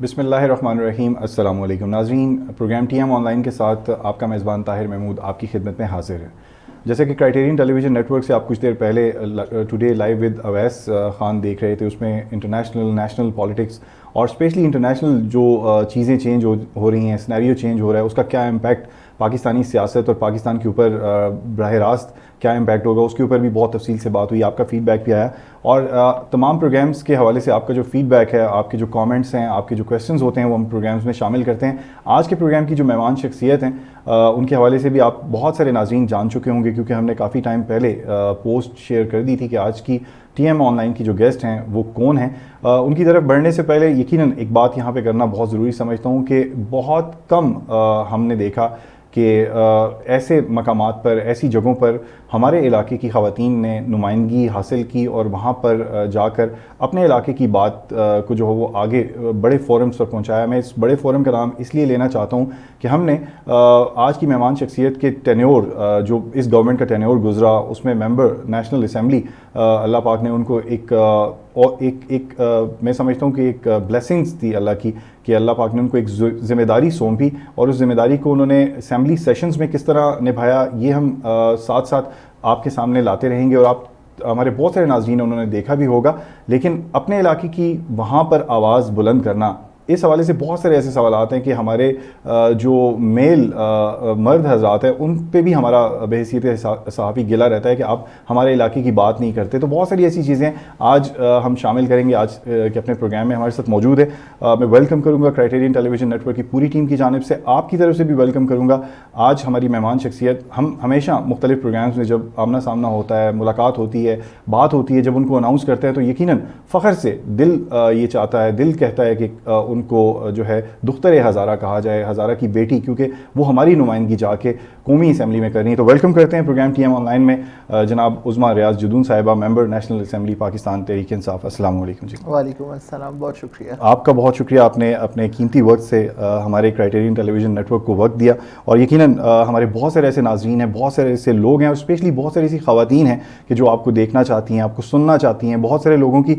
بسم اللہ الرحمن الرحیم. السلام علیکم ناظرین. Program T M online کے ساتھ آپ کا میزبان طاہر محمود آپ کی خدمت میں حاضر ہے. جیسا کہ criterion television network سے آپ کچھ دیر پہلے today live with Awais Khan دیکھ رہے تھے. اس میں انٹرنیشنل نیشنل پالیٹکس اور اسپیشلی انٹرنیشنل جو چیزیں چینج ہو رہی ہیں, سینیریو چینج ہو رہا ہے, اس کا کیا امپیکٹ پاکستانی سیاست اور پاکستان کے اوپر براہ راست کیا امپیکٹ ہوگا, اس کے اوپر بھی بہت تفصیل سے بات ہوئی. آپ کا فیڈ بیک بھی آیا اور تمام پروگرامز کے حوالے سے آپ کا جو فیڈ بیک ہے, آپ کے جو کامنٹس ہیں, آپ کے جو کویسچنز ہوتے ہیں وہ ہم پروگرامز میں شامل کرتے ہیں. آج کے پروگرام کی جو مہمان شخصیت ہیں ان کے حوالے سے بھی آپ بہت سارے ناظرین جان چکے ہوں گے, کیونکہ ہم نے کافی ٹائم پہلے پوسٹ شیئر کر دی تھی کہ آج کی ٹی ایم آن لائن کی جو گیسٹ ہیں وہ کون ہیں. ان کی طرف بڑھنے سے پہلے یقیناً ایک بات یہاں پہ کرنا بہت ضروری سمجھتا ہوں کہ بہت کم ہم نے دیکھا کہ ایسے مقامات پر, ایسی جگہوں پر ہمارے علاقے کی خواتین نے نمائندگی حاصل کی اور وہاں پر جا کر اپنے علاقے کی بات کو جو ہے وہ آگے بڑے فورمز پر پہنچایا. میں اس بڑے فورم کا نام اس لیے لینا چاہتا ہوں کہ ہم نے آج کی مہمان شخصیت کے ٹینیور, جو اس گورنمنٹ کا ٹینیور گزرا, اس میں ممبر نیشنل اسمبلی, اللہ پاک نے ان کو ایک میں سمجھتا ہوں کہ ایک بلیسنگز تھی اللہ کی, کہ اللہ پاک نے ان کو ایک ذمہ داری سونپی اور اس ذمہ داری کو انہوں نے اسمبلی سیشنز میں کس طرح نبھایا یہ ہم ساتھ ساتھ آپ کے سامنے لاتے رہیں گے. اور آپ ہمارے بہت سارے ناظرین انہوں نے دیکھا بھی ہوگا, لیکن اپنے علاقے کی وہاں پر آواز بلند کرنا, اس حوالے سے بہت سارے ایسے سوالات ہیں کہ ہمارے جو میل مرد حضرات ہیں ان پہ بھی ہمارا بحیثیت صحافی گلا رہتا ہے کہ آپ ہمارے علاقے کی بات نہیں کرتے. تو بہت ساری ایسی چیزیں آج ہم شامل کریں گے آج کے اپنے پروگرام میں. ہمارے ساتھ موجود ہے, میں ویلکم کروں گا criterion television net work کی پوری ٹیم کی جانب سے, آپ کی طرف سے بھی ویلکم کروں گا. آج ہماری مہمان شخصیت, ہم ہمیشہ مختلف پروگرامز میں جب آمنا سامنا ہوتا ہے, ملاقات ہوتی ہے, بات ہوتی ہے, جب ان کو اناؤنس کرتے ہیں تو یقیناً فخر سے دل یہ چاہتا ہے, دل کہتا ہے کہ ان کو جو ہے دختر ہزارہ کہا جائے, ہزارہ کی بیٹی, کیونکہ وہ ہماری نمائندگی جا کے قومی اسمبلی میں کرنی ہے. تو ویلکم کرتے ہیں program T M online میں جناب عظمیٰ ریاض جدون صاحبہ, ممبر نیشنل اسمبلی پاکستان تحریک انصاف. السلام علیکم. جی وعلیکم السلام, بہت شکریہ آپ کا, بہت شکریہ. آپ نے اپنے قیمتی وقت سے ہمارے criterion television net work کو وقت دیا, اور یقیناً ہمارے بہت سارے ایسے ناظرین ہیں, بہت سارے ایسے لوگ ہیں, اور اسپیشلی بہت ساری ایسی خواتین ہیں کہ جو آپ کو دیکھنا چاہتی ہیں, آپ کو سننا چاہتی ہیں. بہت سارے لوگوں کی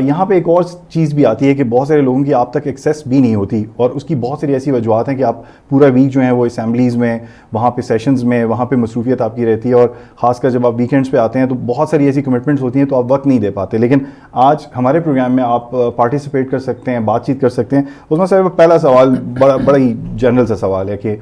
یہاں پہ ایک اور چیز بھی آتی ہے کہ بہت سارے لوگوں کی آپ تک ایکسیس بھی نہیں ہوتی, اور اس کی بہت ساری ایسی وجوہات ہیں کہ آپ پورا ویک جو ہیں وہ اسمبلیز میں, وہاں پہ سیشنز میں, وہاں پہ مصروفیت آپ کی رہتی ہے, اور خاص کر جب آپ ویکینڈز پہ آتے ہیں تو بہت ساری ایسی کمٹمنٹس ہوتی ہیں تو آپ وقت نہیں دے پاتے. لیکن آج ہمارے پروگرام میں آپ پارٹیسپیٹ کر سکتے ہیں, بات چیت کر سکتے ہیں. عظمیٰ صاحب, پہلا سوال بڑا ہی جنرل سا سوال ہے کہ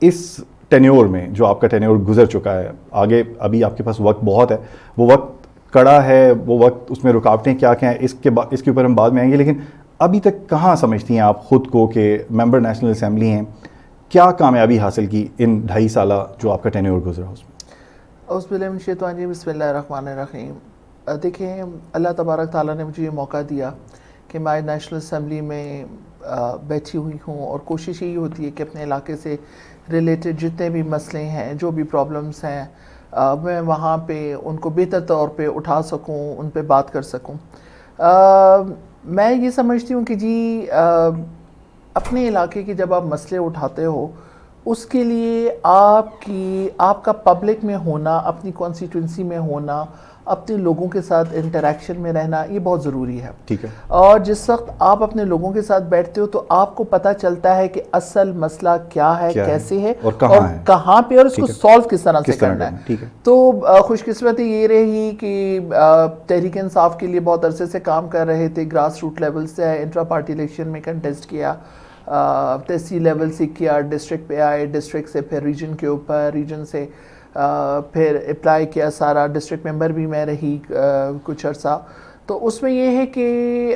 اس ٹینیور میں جو آپ کا ٹینیور گزر چکا ہے, آگے ابھی آپ کے پاس وقت بہت ہے, وہ وقت کڑا ہے, وہ وقت اس میں رکاوٹیں کیا کیا ہیں, اس کے اوپر ہم بعد میں آئیں گے. لیکن ابھی تک کہاں سمجھتی ہیں آپ خود کو کہ ممبر نیشنل اسمبلی ہیں, کیا کامیابی حاصل کی ان 2.5 سالہ جو آپ کا ٹینیور گزرا اس میں؟ اعوذ باللہ من الشیطان الرجیم, بسم اللہ الرحمن الرحیم. دیکھیں, اللہ تبارک تعالیٰ نے مجھے یہ موقع دیا کہ میں نیشنل اسمبلی میں بیٹھی ہوئی ہوں, اور کوشش یہی ہوتی ہے کہ اپنے علاقے سے ریلیٹڈ جتنے بھی مسئلے ہیں, جو بھی پرابلمس ہیں, میں وہاں پہ ان کو بہتر طور پہ اٹھا سکوں, ان پہ بات کر سکوں. میں یہ سمجھتی ہوں کہ جی اپنے علاقے کی جب آپ مسئلے اٹھاتے ہو, اس کے لیے آپ کا پبلک میں ہونا, اپنی کانسٹیٹوئنسی میں ہونا, اپنے لوگوں کے ساتھ انٹریکشن میں رہنا, یہ بہت ضروری ہے. ٹھیک ہے. اور جس وقت آپ اپنے لوگوں کے ساتھ بیٹھتے ہو تو آپ کو پتہ چلتا ہے کہ اصل مسئلہ کیا ہے, کیسے ہے, اور کہاں پہ, اور اس کو سالو کس طرح سے کرنا ہے. تو خوش قسمتی یہ رہی کہ تحریک انصاف کے لیے بہت عرصے سے کام کر رہے تھے, گراس روٹ لیول سے انٹرا پارٹی الیکشن میں کنٹیسٹ کیا, تحصیل لیول سے کیا, ڈسٹرکٹ پہ آئے, ڈسٹرکٹ سے پھر ریجن کے اوپر, ریجن سے پھر اپلائی کیا سارا, ڈسٹرکٹ ممبر بھی میں رہی کچھ عرصہ. تو اس میں یہ ہے کہ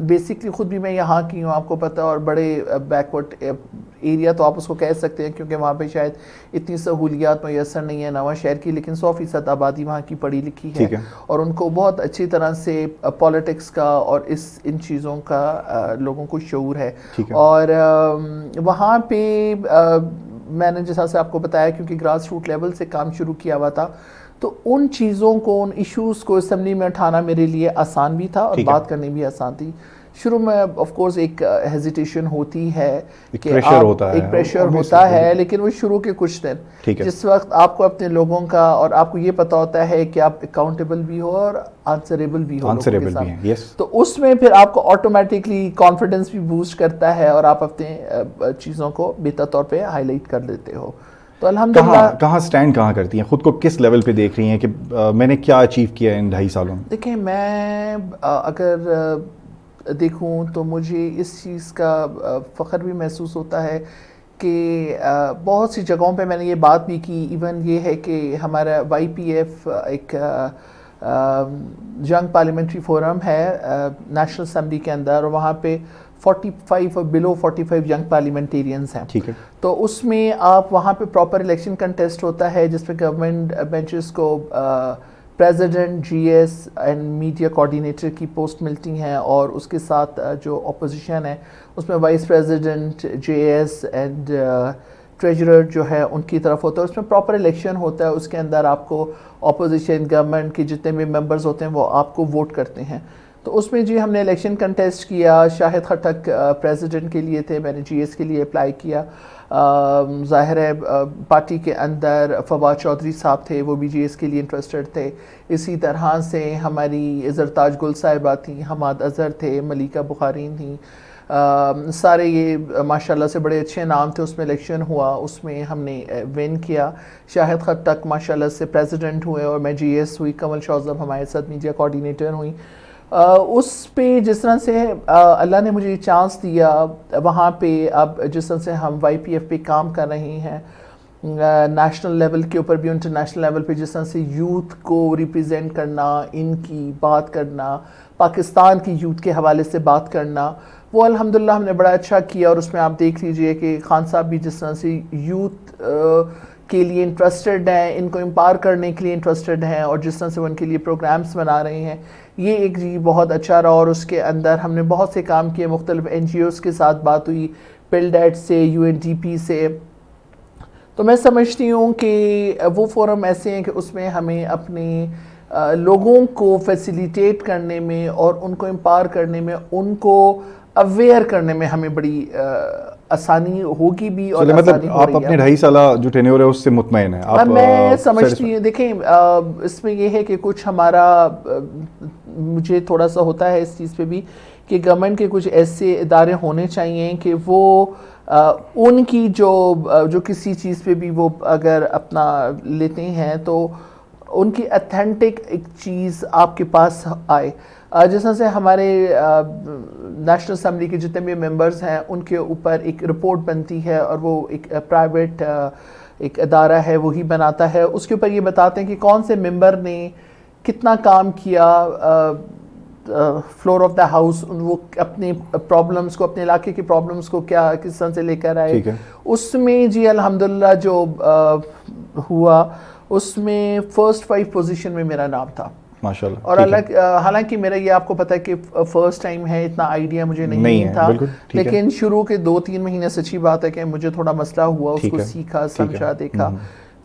بیسکلی خود بھی میں یہاں کی ہوں, آپ کو پتہ, اور بڑے بیکورڈ ایریا تو آپ اس کو کہہ سکتے ہیں, کیونکہ وہاں پہ شاید اتنی سہولیات میسر نہیں ہے نواں شہر کی, لیکن 100% آبادی وہاں کی پڑھی لکھی ہے, اور ان کو بہت اچھی طرح سے پالیٹکس کا اور ان چیزوں کا لوگوں کو شعور ہے. اور وہاں پہ میں نے جیسا سے آپ کو بتایا, کیونکہ گراس روٹ لیول سے کام شروع کیا ہوا تھا, تو ان چیزوں کو, ان ایشوز کو اسمبلی میں اٹھانا میرے لیے آسان بھی تھا اور بات کرنی بھی آسان تھی. شروع میں آف کورس ایک ہیزیٹیشن ہوتی ہے, ایک پریشر ہوتا ہے, لیکن وہ شروع کے کچھ دن جس وقت آپ کو اپنے لوگوں کا اور آپ کو یہ پتا ہوتا ہے کہ آپ اکاؤنٹیبل بھی ہو اور آنسریبل بھی ہو لوگوں کے ساتھ, تو اس میں پھر آپ کو آٹومیٹکلی کانفیڈنس بھی بوسٹ کرتا ہے اور آپ اپنے چیزوں کو بہتر طور پہ ہائی لائٹ کر لیتے ہو. تو الحمدللہ کہاں سٹینڈ کہاں کرتی ہیں خود کو, کس لیول پہ دیکھ رہی ہیں کہ میں نے کیا اچیو کیا ان 2.5 سالوں میں؟ دیکھیں میں اگر دیکھوں تو مجھے اس چیز کا فخر بھی محسوس ہوتا ہے کہ بہت سی جگہوں پہ میں نے یہ بات بھی کی. ایون یہ ہے کہ ہمارا YPF ایک ینگ پارلیمنٹری فورم ہے نیشنل اسمبلی کے اندر, اور وہاں پہ 45 اور بلو 45 ینگ پارلیمنٹیرینز ہیں. ٹھیک ہے. تو اس میں آپ وہاں پہ پراپر الیکشن کنٹیسٹ ہوتا ہے جس میں گورنمنٹ بینچز کو president, GS and media coordinator کی پوسٹ ملتی ہیں, اور اس کے ساتھ جو اپوزیشن ہے اس میں وائس پریزیڈنٹ, JS اینڈ ٹریجرر جو ہے ان کی طرف ہوتا ہے. اس میں پراپر الیکشن ہوتا ہے, اس کے اندر آپ کو اپوزیشن گورنمنٹ کے جتنے بھی ممبرز ہوتے ہیں وہ آپ کو ووٹ کرتے ہیں. تو اس میں جی ہم نے الیکشن کنٹیسٹ کیا. شاہد خٹک پریزیڈنٹ کے لیے تھے, میں نے GS کے لیے اپلائی کیا. ظاہر ہے پارٹی کے اندر فواد چودھری صاحب تھے, وہ بھی GS کے لیے انٹرسٹڈ تھے. اسی طرح سے ہماری زرتاج گل صاحبہ تھیں, حماد اظہر تھے, ملیکہ بخارین تھیں, سارے یہ ماشاءاللہ سے بڑے اچھے نام تھے. اس میں الیکشن ہوا, اس میں ہم نے ون کیا. شاہد خٹک ماشاءاللہ سے پریزیڈنٹ ہوئے اور میں GS ہوئی. کمل شوزب ہمارے ساتھ میڈیا کوآرڈینیٹر ہوئی. اس پہ جس طرح سے اللہ نے مجھے چانس دیا وہاں پہ, اب جس طرح سے ہم YPF پہ کام کر رہے ہیں نیشنل لیول کے اوپر بھی, انٹرنیشنل لیول پہ جس طرح سے یوتھ کو ریپرزینٹ کرنا, ان کی بات کرنا, پاکستان کی یوتھ کے حوالے سے بات کرنا, وہ الحمدللہ ہم نے بڑا اچھا کیا. اور اس میں آپ دیکھ لیجئے کہ خان صاحب بھی جس طرح سے یوتھ کے لیے انٹرسٹڈ ہیں, ان کو امپاور کرنے کے لیے انٹرسٹڈ ہیں, اور جس طرح سے وہ ان کے لیے پروگرامز بنا رہے ہیں, یہ ایک جی بہت اچھا رہا. اور اس کے اندر ہم نے بہت سے کام کیے, مختلف NGOs کے ساتھ بات ہوئی, PILDAT سے, UNDP سے. تو میں سمجھتی ہوں کہ وہ فورم ایسے ہیں کہ اس میں ہمیں اپنے لوگوں کو فیسیلیٹیٹ کرنے میں اور ان کو امپاور کرنے میں, ان کو اویئر کرنے میں ہمیں بڑی آسانی ہوگی بھی. اور مطلب آپ اپنے 2.5 سالہ جو ٹینیور ہے اس سے مطمئن ہیں آپ؟ میں سمجھتی ہوں, دیکھیں اس میں یہ ہے کہ کچھ ہمارا مجھے تھوڑا سا ہوتا ہے اس چیز پہ بھی کہ گورنمنٹ کے کچھ ایسے ادارے ہونے چاہیے کہ وہ ان کی جو کسی چیز پہ بھی وہ اگر اپنا لیتے ہیں تو ان کی اتھینٹک ایک چیز آپ کے پاس آئے. جس طرح سے ہمارے نیشنل اسمبلی کے جتنے بھی ممبرز ہیں ان کے اوپر ایک رپورٹ بنتی ہے, اور وہ ایک پرائیویٹ ایک ادارہ ہے وہی بناتا ہے. اس کے اوپر یہ بتاتے ہیں کہ کون سے ممبر نے کتنا کام کیا فلور آف دا ہاؤس, وہ اپنے پرابلمس کو, اپنے علاقے کی پرابلمس کو کیا کس طرح سے لے کر آئے. اس میں جی الحمدللہ جو ہوا اس میں فرسٹ 5 پوزیشن میں میرا نام تھا ماشاءاللہ. اور حالانکہ میرا یہ آپ کو پتہ ہے کہ فرسٹ ٹائم ہے, اتنا آئیڈیا مجھے نہیں تھا, لیکن شروع کے 2-3 مہینے سچی بات ہے کہ مجھے تھوڑا مسئلہ ہوا, اس کو سیکھا, سمجھا, دیکھا,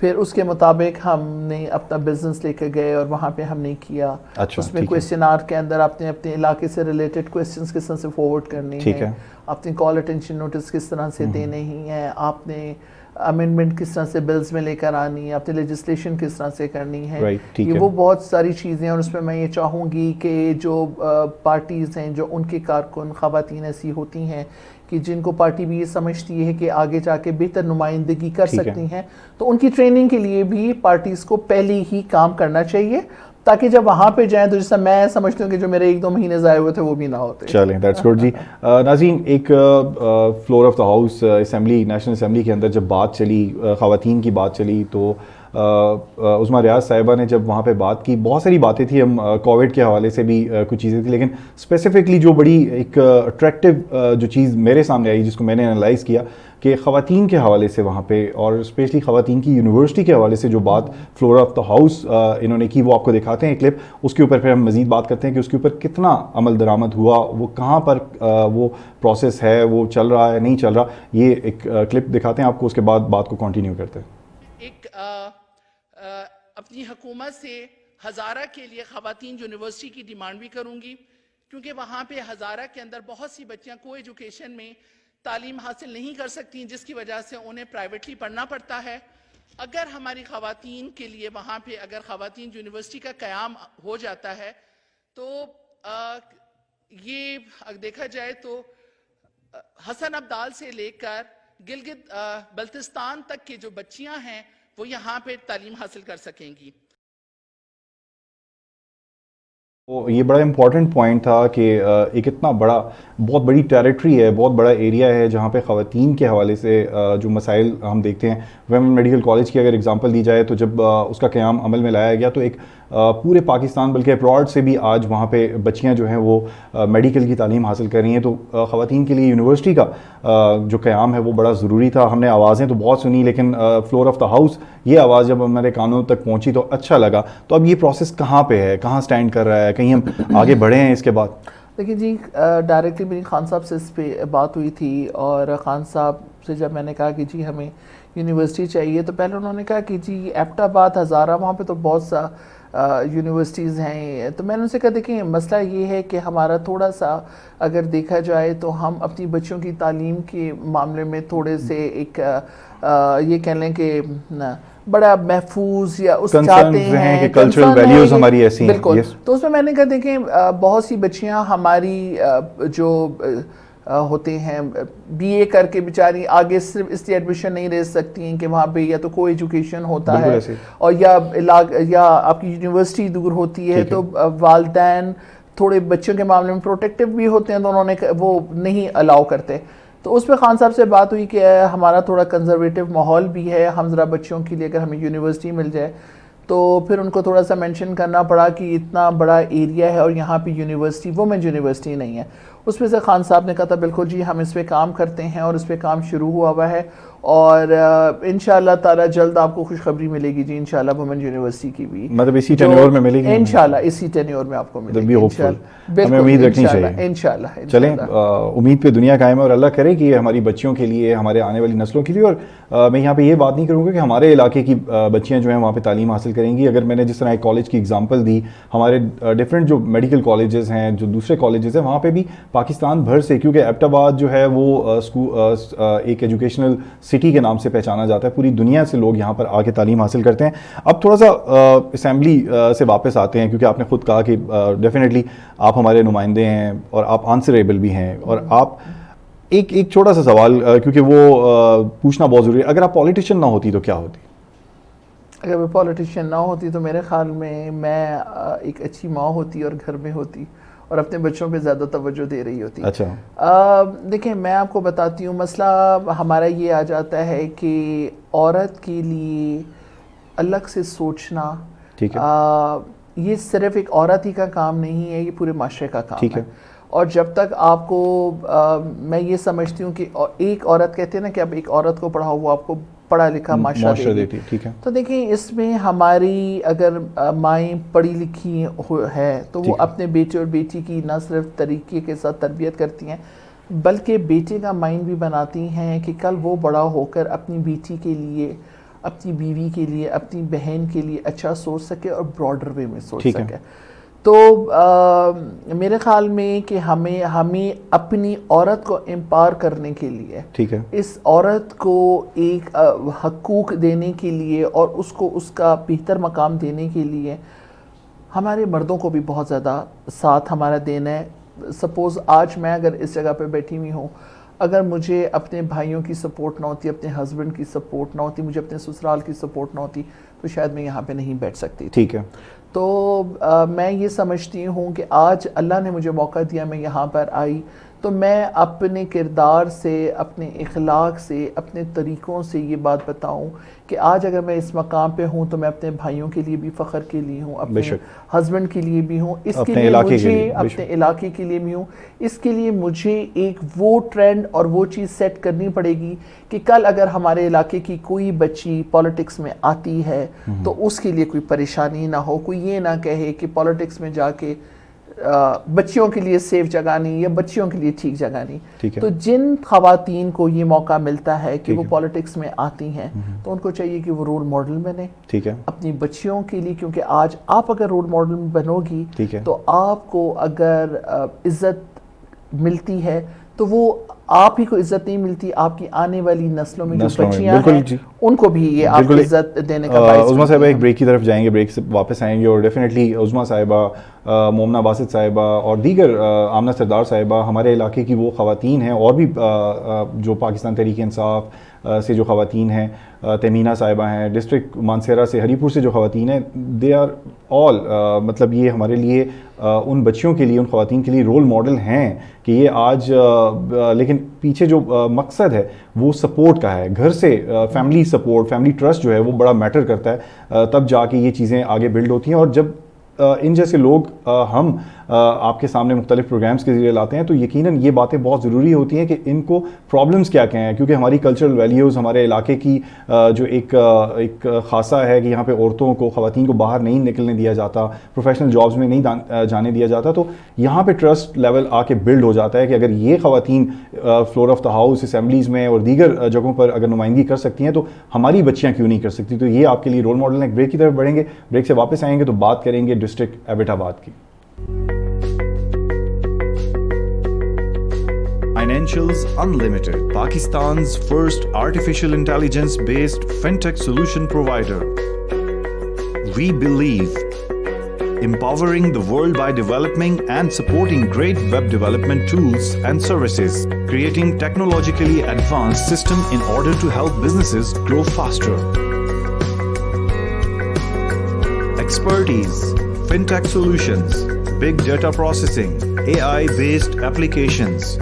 پھر اس کے مطابق ہم نے اپنا بزنس لے کے گئے اور وہاں پہ ہم نے کیا. اس میں کویسچن آر کے اندر آپ نے اپنے علاقے سے ریلیٹڈ کویسچنس کس طرح سے فارورڈ کرنے ہیں, آپ نے کال اٹینشن نوٹس کس طرح سے دینے ہی ہیں, آپ نے امینڈمنٹ کس طرح سے بلز میں لے کر آنی ہے, آپ نے لیجسلیشن کس طرح سے کرنی ہے. یہ وہ بہت ساری چیزیں ہیں, اور اس میں میں یہ چاہوں گی کہ جو پارٹیز ہیں, جو ان کے کارکن خواتین ایسی ہوتی ہیں کہ جن کو پارٹی بھی یہ سمجھتی ہے کہ آگے جا کے بہتر نمائندگی کر سکتی ہیں, تو ان کی ٹریننگ کے لیے بھی پارٹیز کو پہلے ہی کام کرنا چاہیے, تاکہ جب وہاں پہ جائیں تو جیسا میں سمجھتی ہوں کہ جو میرے 1-2 مہینے ضائع ہوئے تھے وہ بھی نہ ہوتے. چلیں دیٹس گڈ جی. ناظرین, ایک floor of the house assembly, national assembly کے اندر جب بات چلی, خواتین کی بات چلی, تو عظمیٰ ریاض صاحبہ نے جب وہاں پہ بات کی, بہت ساری باتیں تھیں, ہم کووڈ کے حوالے سے بھی کچھ چیزیں تھیں, لیکن اسپیسیفکلی جو بڑی ایک اٹریکٹیو جو چیز میرے سامنے آئی, جس کو میں نے انالائز کیا, کہ خواتین کے حوالے سے وہاں پہ, اور اسپیشلی خواتین کی یونیورسٹی کے حوالے سے جو بات فلورا آف دا ہاؤس انہوں نے کی, وہ آپ کو دکھاتے ہیں کلپ. اس کے اوپر پھر ہم مزید بات کرتے ہیں کہ اس کے اوپر کتنا عمل درآمد ہوا, وہ کہاں پر وہ پروسیس ہے, وہ چل رہا ہے نہیں چل رہا. یہ ایک کلپ دکھاتے ہیں آپ کو, اس کے بعد بات کو کنٹینیو کرتے ہیں. ایک اپنی حکومت سے ہزارہ کے لیے خواتین یونیورسٹی کی ڈیمانڈ بھی کروں گی کیونکہ وہاں پہ ہزارہ کے اندر بہت سی بچیاں کو ایجوکیشن میں تعلیم حاصل نہیں کر سکتی، جس کی وجہ سے انہیں پرائیویٹلی پڑھنا پڑتا ہے. اگر ہماری خواتین کے لیے وہاں پہ اگر خواتین یونیورسٹی کا قیام ہو جاتا ہے تو یہ دیکھا جائے تو حسن ابدال سے لے کر گلگت بلتستان تک کے جو بچیاں ہیں وہ یہاں پہ تعلیم حاصل کر سکیں گی. یہ بڑا امپورٹنٹ پوائنٹ تھا کہ ایک اتنا بڑا بہت بڑی ٹیریٹری ہے، بہت بڑا ایریا ہے جہاں پہ خواتین کے حوالے سے جو مسائل ہم دیکھتے ہیں. ویمن میڈیکل کالج کی اگر اگزامپل دی جائے تو جب اس کا قیام عمل میں لایا گیا تو ایک پورے پاکستان بلکہ ابراڈ سے بھی آج وہاں پہ بچیاں جو ہیں وہ میڈیکل کی تعلیم حاصل کر رہی ہیں. تو خواتین کے لیے یونیورسٹی کا جو قیام ہے وہ بڑا ضروری تھا. ہم نے آوازیں تو بہت سنی لیکن فلور آف دا ہاؤس یہ آواز جب ہمارے کانوں تک پہنچی تو اچھا لگا. تو اب یہ پروسیس کہاں پہ ہے، کہاں سٹینڈ کر رہا ہے، کہیں ہم آگے بڑھے ہیں اس کے بعد؟ دیکھیں جی، ڈائریکٹلی میری خان صاحب سے اس پہ بات ہوئی تھی اور خان صاحب سے جب میں نے کہا کہ جی ہمیں یونیورسٹی چاہیے تو پہلے انہوں نے کہا کہ جی ایبٹ آباد، ہزارہ، وہاں پہ تو بہت سا یونیورسٹیز ہیں. تو میں نے ان سے کہا دیکھیں مسئلہ یہ ہے کہ ہمارا تھوڑا سا اگر دیکھا جائے تو ہم اپنی بچوں کی تعلیم کے معاملے میں تھوڑے سے ایک یہ کہہ لیں کہ بڑا محفوظ یا اس چاہتے ہیں کہ کلچرل ویلیوز ہماری ایسی ہیں. بالکل. تو اس میں میں نے کہا دیکھیں بہت سی بچیاں ہماری جو ہوتے ہیں بی اے کر کے بیچاری آگے صرف اس لیے ایڈمیشن نہیں لے سکتی ہیں کہ وہاں پہ یا تو کو ایجوکیشن ہوتا ہے اور یا آپ کی یونیورسٹی دور ہوتی ہے تو والدین تھوڑے بچوں کے معاملے میں پروٹیکٹیو بھی ہوتے ہیں تو انہوں نے وہ نہیں الاؤ کرتے. تو اس پہ خان صاحب سے بات ہوئی کہ ہمارا تھوڑا کنزرویٹو ماحول بھی ہے، ہم ذرا بچوں کے لیے اگر ہمیں یونیورسٹی مل جائے تو پھر ان کو تھوڑا سا مینشن کرنا پڑا کہ اتنا بڑا ایریا ہے اور یہاں پہ یونیورسٹی وومن یونیورسٹی نہیں ہے. اس پہ سے خان صاحب نے کہا تھا بالکل جی ہم اس پہ کام کرتے ہیں اور اس پہ کام شروع ہوا ہے اور انشاءاللہ تعالی جلد آپ کو خوشخبری ملے گی جی انشاءاللہ وومن یونیورسٹی کی بھی، مطلب اسی ٹینیور میں ملے گی انشاءاللہ، اسی ٹینیور میں آپ کو ملے گی انشاءاللہ. ہمیں امید رکھنی چاہیے انشاءاللہ. چلیں امید پہ دنیا قائم ہے اور اللہ کرے کہ ہماری بچیوں کے لیے، ہمارے آنے والی نسلوں کے لیے. اور میں یہاں پہ یہ بات نہیں کروں گا کہ ہمارے علاقے کی بچیاں جو ہیں وہاں پہ تعلیم حاصل کریں گی. اگر میں نے جس طرح ایک کالج کی ایگزامپل دی، ہمارے ڈفرینٹ جو میڈیکل کالجز ہیں، جو دوسرے کالجز ہیں، وہاں پہ بھی پاکستان بھر سے، کیونکہ ایبٹ آباد جو ہے وہ ایک ایجوکیشنل سٹی کے نام سے پہچانا جاتا ہے، پوری دنیا سے لوگ یہاں پر آ کے تعلیم حاصل کرتے ہیں. اب تھوڑا سا اسمبلی سے واپس آتے ہیں کیونکہ آپ نے خود کہا کہ ڈیفینیٹلی آپ ہمارے نمائندے ہیں اور آپ آنسریبل بھی ہیں. اور آپ ایک چھوٹا سا سوال کیونکہ وہ پوچھنا بہت ضروری ہے، اگر آپ پولیٹیشین نہ ہوتی تو کیا ہوتی؟ اگر میں پولیٹیشین نہ ہوتی تو میرے خیال میں ایک اچھی ماں ہوتی اور گھر میں ہوتی اور اپنے بچوں پہ زیادہ توجہ دے رہی ہوتی. اچھا دیکھیں میں آپ کو بتاتی ہوں، مسئلہ ہمارا یہ آ جاتا ہے کہ عورت کے لیے الگ سے سوچنا، یہ صرف ایک عورت ہی کا کام نہیں ہے، یہ پورے معاشرے کا کام ہے. اور جب تک آپ کو میں یہ سمجھتی ہوں کہ ایک عورت کہتے ہیں نا کہ اب ایک عورت کو پڑھاؤ وہ آپ کو پڑھا لکھا معاشرہ دیتی. تو دیکھیں اس میں ہماری اگر مائیں پڑھی لکھی ہے تو وہ اپنے بیٹے اور بیٹی کی نہ صرف طریقے کے ساتھ تربیت کرتی ہیں بلکہ بیٹے کا مائنڈ بھی بناتی ہیں کہ کل وہ بڑا ہو کر اپنی بیٹی کے لیے، اپنی بیوی کے لیے، اپنی بہن کے لیے اچھا سوچ سکے اور براڈر وے میں سوچ سکے. تو میرے خیال میں کہ ہمیں اپنی عورت کو امپاور کرنے کے لیے، اس عورت کو ایک حقوق دینے کے لیے اور اس کو اس کا بہتر مقام دینے کے لیے ہمارے مردوں کو بھی بہت زیادہ ساتھ ہمارا دینا ہے. سپوز آج میں اگر اس جگہ پہ بیٹھی ہوئی ہوں، اگر مجھے اپنے بھائیوں کی سپورٹ نہ ہوتی، اپنے ہسبینڈ کی سپورٹ نہ ہوتی، مجھے اپنے سسرال کی سپورٹ نہ ہوتی تو شاید میں یہاں پہ نہیں بیٹھ سکتی. ٹھیک ہے. تو میں یہ سمجھتی ہوں کہ آج اللہ نے مجھے موقع دیا، میں یہاں پر آئی تو میں اپنے کردار سے، اپنے اخلاق سے، اپنے طریقوں سے یہ بات بتاؤں کہ آج اگر میں اس مقام پہ ہوں تو میں اپنے بھائیوں کے لیے بھی فخر کے لیے ہوں، اپنے ہسبینڈ کے لیے بھی ہوں، اس کے لیے مجھے اپنے علاقے کے لیے بھی ہوں. اس کے لیے مجھے ایک وہ ٹرینڈ اور وہ چیز سیٹ کرنی پڑے گی کہ کل اگر ہمارے علاقے کی کوئی بچی پالیٹکس میں آتی ہے تو اس کے لیے کوئی پریشانی نہ ہو، کوئی یہ نہ کہے کہ پالیٹکس میں جا کے بچیوں کے لیے سیف جگہ نہیں یا بچیوں کے لیے ٹھیک جگہ نہیں. تو جن خواتین کو یہ موقع ملتا ہے کہ وہ پالیٹکس میں آتی ہیں تو ان کو چاہیے کہ وہ رول ماڈل بنے اپنی بچیوں کے لیے, کیونکہ آج آپ اگر رول ماڈل بنو گی تو آپ کو اگر عزت ملتی ہے تو وہ آپ ہی کو عزت نہیں ملتی, آپ کی آنے والی نسلوں میں جو بچیاں ہیں ان کو بھی یہ آپ عزت دینے کا باعث. عظمیٰ صاحبہ ایک بریک کی طرف جائیں گے, بریک سے واپس آئیں گے اور ڈیفینیٹلی عظمیٰ صاحبہ, مومنہ باسط صاحبہ اور دیگر آمنہ سردار صاحبہ ہمارے علاقے کی وہ خواتین ہیں, اور بھی جو پاکستان تحریک انصاف سے جو خواتین ہیں, تیمینہ صاحبہ ہیں, ڈسٹرکٹ مانسیرہ سے, ہری پور سے جو خواتین ہیں, دے آر آل مطلب یہ ہمارے لیے ان بچیوں کے لیے, ان خواتین کے لیے رول ماڈل ہیں کہ یہ آج, لیکن پیچھے جو مقصد ہے وہ سپورٹ کا ہے, گھر سے فیملی سپورٹ, فیملی ٹرسٹ جو ہے وہ بڑا میٹر کرتا ہے, تب جا کے یہ چیزیں آگے بلڈ ہوتی ہیں. اور جب ان جیسے لوگ ہم آپ کے سامنے مختلف پروگرامز کے ذریعے لاتے ہیں تو یقیناً یہ باتیں بہت ضروری ہوتی ہیں کہ ان کو پرابلمز کیا کیا ہیں, کیونکہ ہماری کلچرل ویلیوز, ہمارے علاقے کی جو ایک خاصہ ہے کہ یہاں پہ عورتوں کو, خواتین کو باہر نہیں نکلنے دیا جاتا, پروفیشنل جابز میں نہیں جانے دیا جاتا, تو یہاں پہ ٹرسٹ لیول آ کے بلڈ ہو جاتا ہے کہ اگر یہ خواتین floor of the house, assemblies میں اور دیگر جگہوں پر اگر نمائندگی کر سکتی ہیں تو ہماری بچیاں کیوں نہیں کر سکتی. تو یہ آپ کے لیے رول ماڈل ہیں. ایک بریک کی طرف بڑھیں گے, بریک سے واپس آئیں گے تو بات کریں گے ڈسٹرکٹ ایبٹ آباد کی. Financials Unlimited, Pakistan's first artificial intelligence-based fintech solution provider. We believe empowering the world by developing and supporting great web development tools and services, creating technologically advanced system in order to help businesses grow faster. Expertise, fintech solutions, big data processing, AI-based applications.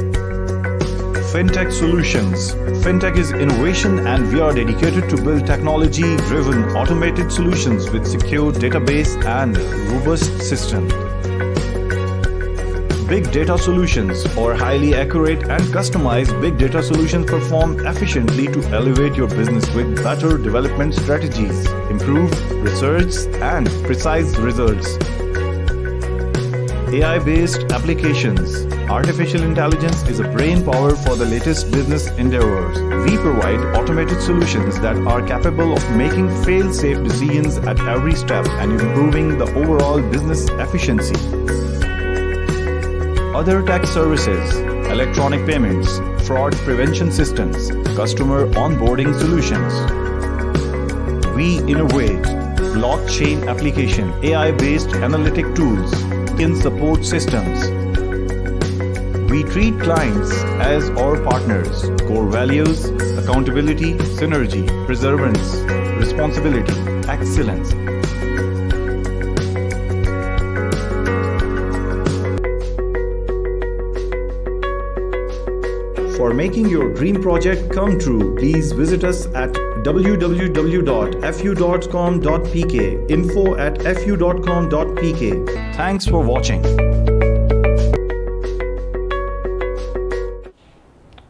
Fintech Solutions. Fintech is innovation and we are dedicated to build technology-driven automated solutions with secure database and robust system. Big data solutions or highly accurate and customized big data solutions perform efficiently to elevate your business with better development strategies, improved research and precise results. AI-based applications. Artificial intelligence is a brain power for the latest business endeavors. We provide automated solutions that are capable of making fail-safe decisions at every step and improving the overall business efficiency. Other tech services, electronic payments, fraud prevention systems, customer onboarding solutions. We innovate blockchain application, AI-based analytic tools, in support systems. We treat clients as our partners. Core values, accountability, synergy, perseverance, responsibility, excellence. For making your dream project come true, please visit us at www.fu.com.pk, info@fu.com.pk. Thanks for watching.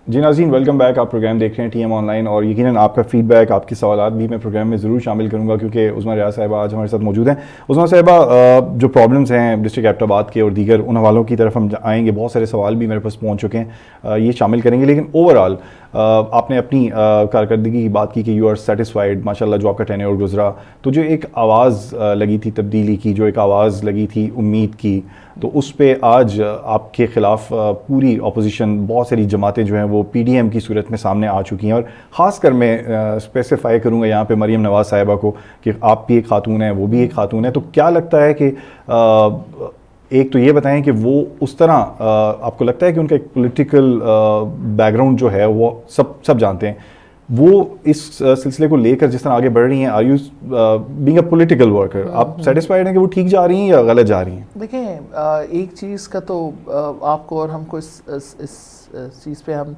جی ناظرین, welcome back. آپ programme دیکھ رہے ہیں T M on line, اور یقیناً آپ کا feed back, آپ کے سوالات بھی میں پروگرام میں ضرور شامل کروں گا کیونکہ عظمیٰ ریاض صاحبہ آج ہمارے ساتھ موجود ہیں. عظمیٰ صاحبہ, جو پرابلمس ہیں ڈسٹرکٹ ایبٹ آباد کے اور دیگر ان حوالوں کی طرف ہم آئیں گے. بہت سارے سوال بھی میرے پاس پہنچ چکے ہیں, یہ شامل کریں گے. لیکن اوور آل آپ نے اپنی کارکردگی کی بات کی کہ یو آر سیٹسفائیڈ, ماشاء اللہ, جو آپ کا ٹینیور گزرا, تو جو ایک آواز لگی تھی تبدیلی کی, جو ایک آواز لگی تھی امید کی, تو اس پہ آج آپ کے خلاف پوری اپوزیشن, بہت ساری جماعتیں جو ہیں وہ پی ڈی ایم کی صورت میں سامنے آ چکی ہیں. اور خاص کر میں اسپیسیفائی کروں گا یہاں پہ مریم نواز صاحبہ کو کہ آپ بھی ایک خاتون ہیں, وہ بھی ایک خاتون ہیں. تو کیا لگتا ہے کہ ایک تو یہ بتائیں کہ وہ اس طرح آپ کو لگتا ہے کہ ان کا ایک پولیٹیکل بیک گراؤنڈ جو ہے وہ سب جانتے ہیں, وہ اس سلسلے کو لے کر جس طرح آگے بڑھ رہی ہیں, are you being a political worker, آپ سیٹسفائیڈ ہیں کہ وہ ٹھیک جا رہی ہیں یا غلط جا رہی ہیں؟ دیکھیں, ایک چیز کا تو آپ کو اور ہم کو اس چیز پہ ہم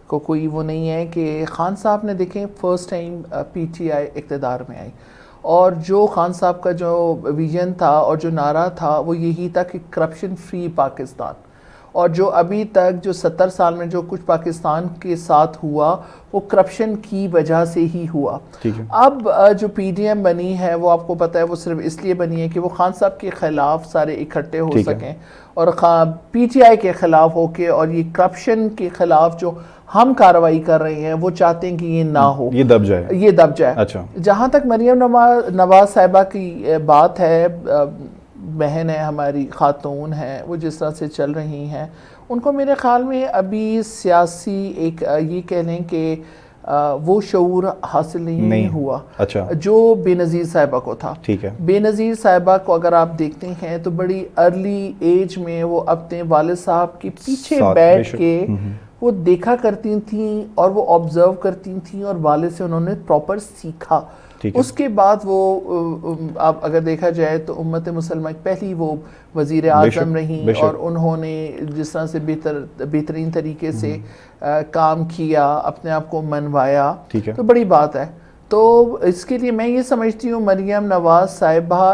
کو کوئی وہ نہیں ہے کہ خان صاحب نے دیکھیں first time P T I اقتدار میں آئی, اور جو خان صاحب کا جو ویژن تھا اور جو نعرہ تھا وہ یہی تھا کہ کرپشن فری پاکستان, اور جو ابھی تک جو 70 سال میں جو کچھ پاکستان کے ساتھ ہوا وہ کرپشن کی وجہ سے ہی ہوا. اب جو پی ڈی ایم بنی ہے وہ آپ کو پتہ ہے وہ صرف اس لیے بنی ہے کہ وہ خان صاحب کے خلاف سارے اکٹھے ہو سکیں اور پی ٹی آئی کے خلاف ہو کے, اور یہ کرپشن کے خلاف جو ہم کارروائی کر رہے ہیں وہ چاہتے ہیں کہ یہ نہ ہو, یہ دب جائے. اچھا, جہاں تک مریم نواز صاحبہ کی بات ہے, بہن ہے ہماری, خاتون ہیں, وہ جس طرح سے چل رہی ہیں, ان کو میرے خیال میں ابھی سیاسی ایک یہ کہہ لیں کہ وہ شعور حاصل نہیں ہوا جو بے نظیر صاحبہ کو تھا. بے نظیر صاحبہ کو اگر آپ دیکھتے ہیں تو بڑی ارلی ایج میں وہ اپنے والد صاحب کے پیچھے بیٹھ کے وہ دیکھا کرتی تھیں اور وہ آبزرو کرتی تھیں اور والد سے انہوں نے پراپر سیکھا. اس کے بعد وہ آپ اگر دیکھا جائے تو امت مسلمہ پہلی وہ وزیر اعظم رہیں اور انہوں نے جس طرح سے بہترین طریقے سے کام کیا, اپنے آپ کو منوایا, تو بڑی بات ہے. تو اس کے لیے میں یہ سمجھتی ہوں مریم نواز صاحبہ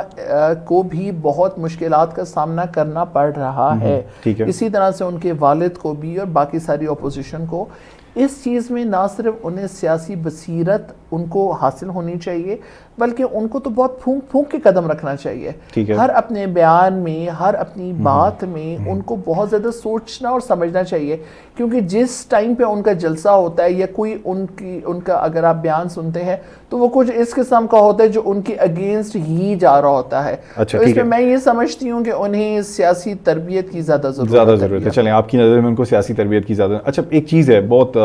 کو بھی بہت مشکلات کا سامنا کرنا پڑ رہا ہے, اسی طرح سے ان کے والد کو بھی اور باقی ساری اپوزیشن کو. اس چیز میں نہ صرف انہیں سیاسی بصیرت ان کو حاصل ہونی چاہیے بلکہ ان کو تو بہت پھونک کے قدم رکھنا چاہیے. ہر اپنے بیان میں, ہر اپنی بات میں ان کو بہت زیادہ سوچنا اور سمجھنا چاہیے, کیونکہ جس ٹائم پہ ان کا جلسہ ہوتا ہے یا کوئی ان کا اگر آپ بیان سنتے ہیں تو وہ کچھ اس قسم کا ہوتا ہے جو ان کے اگینسٹ ہی جا رہا ہوتا ہے. تو اس میں میں یہ سمجھتی ہوں کہ انہیں سیاسی تربیت کی زیادہ ضرورت ہے. چلیں, آپ کی نظر میں ان کو سیاسی تربیت کی زیادہ. اچھا, ایک چیز ہے بہت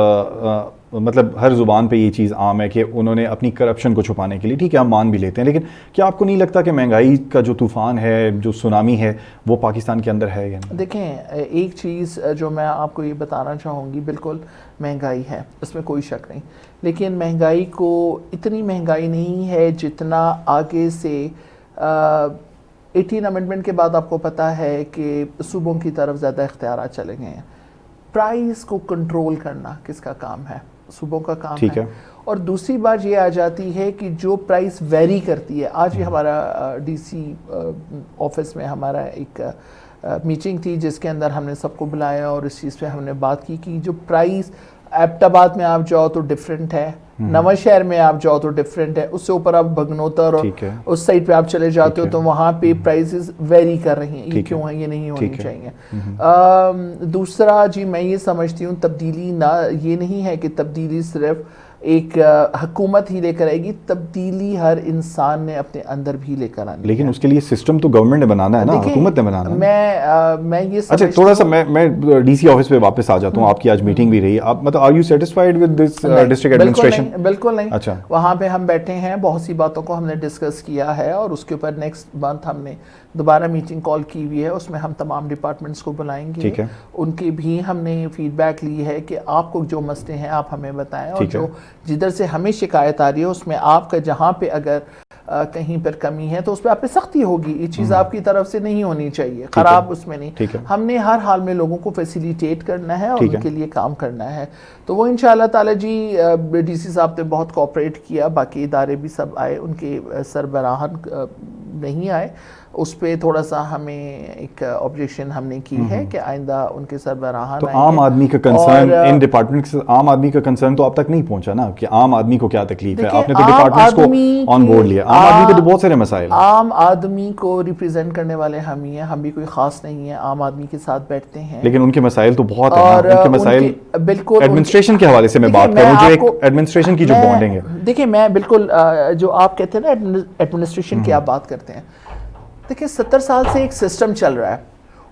مطلب ہر زبان پہ یہ چیز عام ہے کہ انہوں نے اپنی کرپشن کو چھپانے کے لیے, ٹھیک ہے ہم مان بھی لیتے ہیں, لیکن کیا آپ کو نہیں لگتا کہ مہنگائی کا جو طوفان ہے, جو سونامی ہے, وہ پاکستان کے اندر ہے یا نہیں؟ دیکھیں, ایک چیز جو میں آپ کو یہ بتانا چاہوں گی, بالکل مہنگائی ہے, اس میں کوئی شک نہیں, لیکن مہنگائی کو اتنی مہنگائی نہیں ہے جتنا آگے سے 18 امنڈمنٹ کے بعد آپ کو پتہ ہے کہ صوبوں کی طرف زیادہ اختیارات چلے گئے ہیں. پرائز کو کنٹرول کرنا کس کا کام ہے؟ صوبوں کا کام ہے. اور دوسری بات یہ آ جاتی ہے کہ جو پرائس ویری کرتی ہے, آج ہی ہمارا ڈی سی آفس میں ہمارا ایک میٹنگ تھی جس کے اندر ہم نے سب کو بلایا اور اس چیز پہ ہم نے بات کی کہ جو پرائس ایبٹ آباد میں آپ جاؤ تو ڈیفرنٹ ہے, نواں شہر میں آپ جاؤ تو ڈیفرنٹ ہے, اس سے اوپر آپ بھگنوتر اور اس سائڈ پہ آپ چلے جاتے ہو تو وہاں پہ پرائسز ویری کر رہی ہیں. یہ کیوں ہیں؟ یہ نہیں ہونی چاہیے. دوسرا جی میں یہ سمجھتی ہوں تبدیلی یہ نہیں ہے کہ تبدیلی صرف ایک حکومت ہی لے کر آئے گی, تبدیلی ہر انسان نے اپنے اندر بھی لے کر آنی. لیکن اس کے لیے سسٹم تو گورنمنٹ نے بنانا ہے نا, حکومت نے بنانا ہے. میں یہ اچھا تھوڑا سا میں ڈی سی آفس پہ واپس آ جاتا ہوں, آپ کی آج میٹنگ بھی رہی, آپ مطلب are you satisfied with this district administration? بالکل نہیں. اچھا, وہاں پہ ہم بیٹھے ہیں, بہت سی باتوں کو ہم نے ڈسکس کیا ہے اور اس کے اوپر نیکسٹ منتھ ہم نے دوبارہ میٹنگ کال کی ہوئی ہے, اس میں ہم تمام ڈپارٹمنٹس کو بلائیں گے, ان کی بھی ہم نے فیڈ بیک لی ہے کہ آپ کو جو مسئلے ہیں آپ ہمیں بتائیں, اور جو جدھر سے ہمیں شکایت آ رہی ہے اس میں آپ کا جہاں پہ اگر کہیں پر کمی ہے تو اس پہ آپ پہ سختی ہوگی. یہ چیز آپ کی طرف سے نہیں ہونی چاہیے, خراب اس میں نہیں. ہم نے ہر حال میں لوگوں کو فیسیلیٹیٹ کرنا ہے اور ان کے لیے کام کرنا ہے. تو وہ انشاءاللہ تعالی جی ڈی سی صاحب نے بہت کوآپریٹ کیا, باقی ادارے بھی سب آئے, ان کے سربراہان نہیں آئے, اس پہ تھوڑا سا ہمیں ایک آبجیکشن ہم نے کی ہے کہ آئندہ ان کے سربراہان تو عام آدمی کا کنسرن ان ڈپارٹمنٹ سے, عام آدمی کا کنسرن تو آپ تک نہیں پہنچا نا کہ عام آدمی کو کیا تکلیف ہے. آپ نے تو ڈپارٹمنٹس کو آن بورڈ لیا, عام آدمی کو تو بہت سارے مسائل ہیں. عام آدمی کو ریپرزینٹ کرنے والے ہم ہی ہیں, ہم بھی کوئی خاص نہیں ہیں, عام آدمی کے ساتھ بیٹھتے ہیں, لیکن ان کے مسائل تو بہت ہیں. ان کے مسائل بالکل ایڈمنسٹریشن کے حوالے سے میں بات کروں, جو ایک ایڈمنسٹریشن کی جو بانڈنگ ہے. دیکھیں میں بالکل جو آپ کہتے ہیں نا ایڈمنسٹریشن کی آپ بات کرتے ہیں, دیکھیں 70 سال سے ایک سسٹم چل رہا ہے,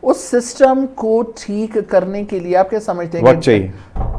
اس سسٹم کو ٹھیک کرنے کے لیے آپ کیا سمجھتے ہیں کہ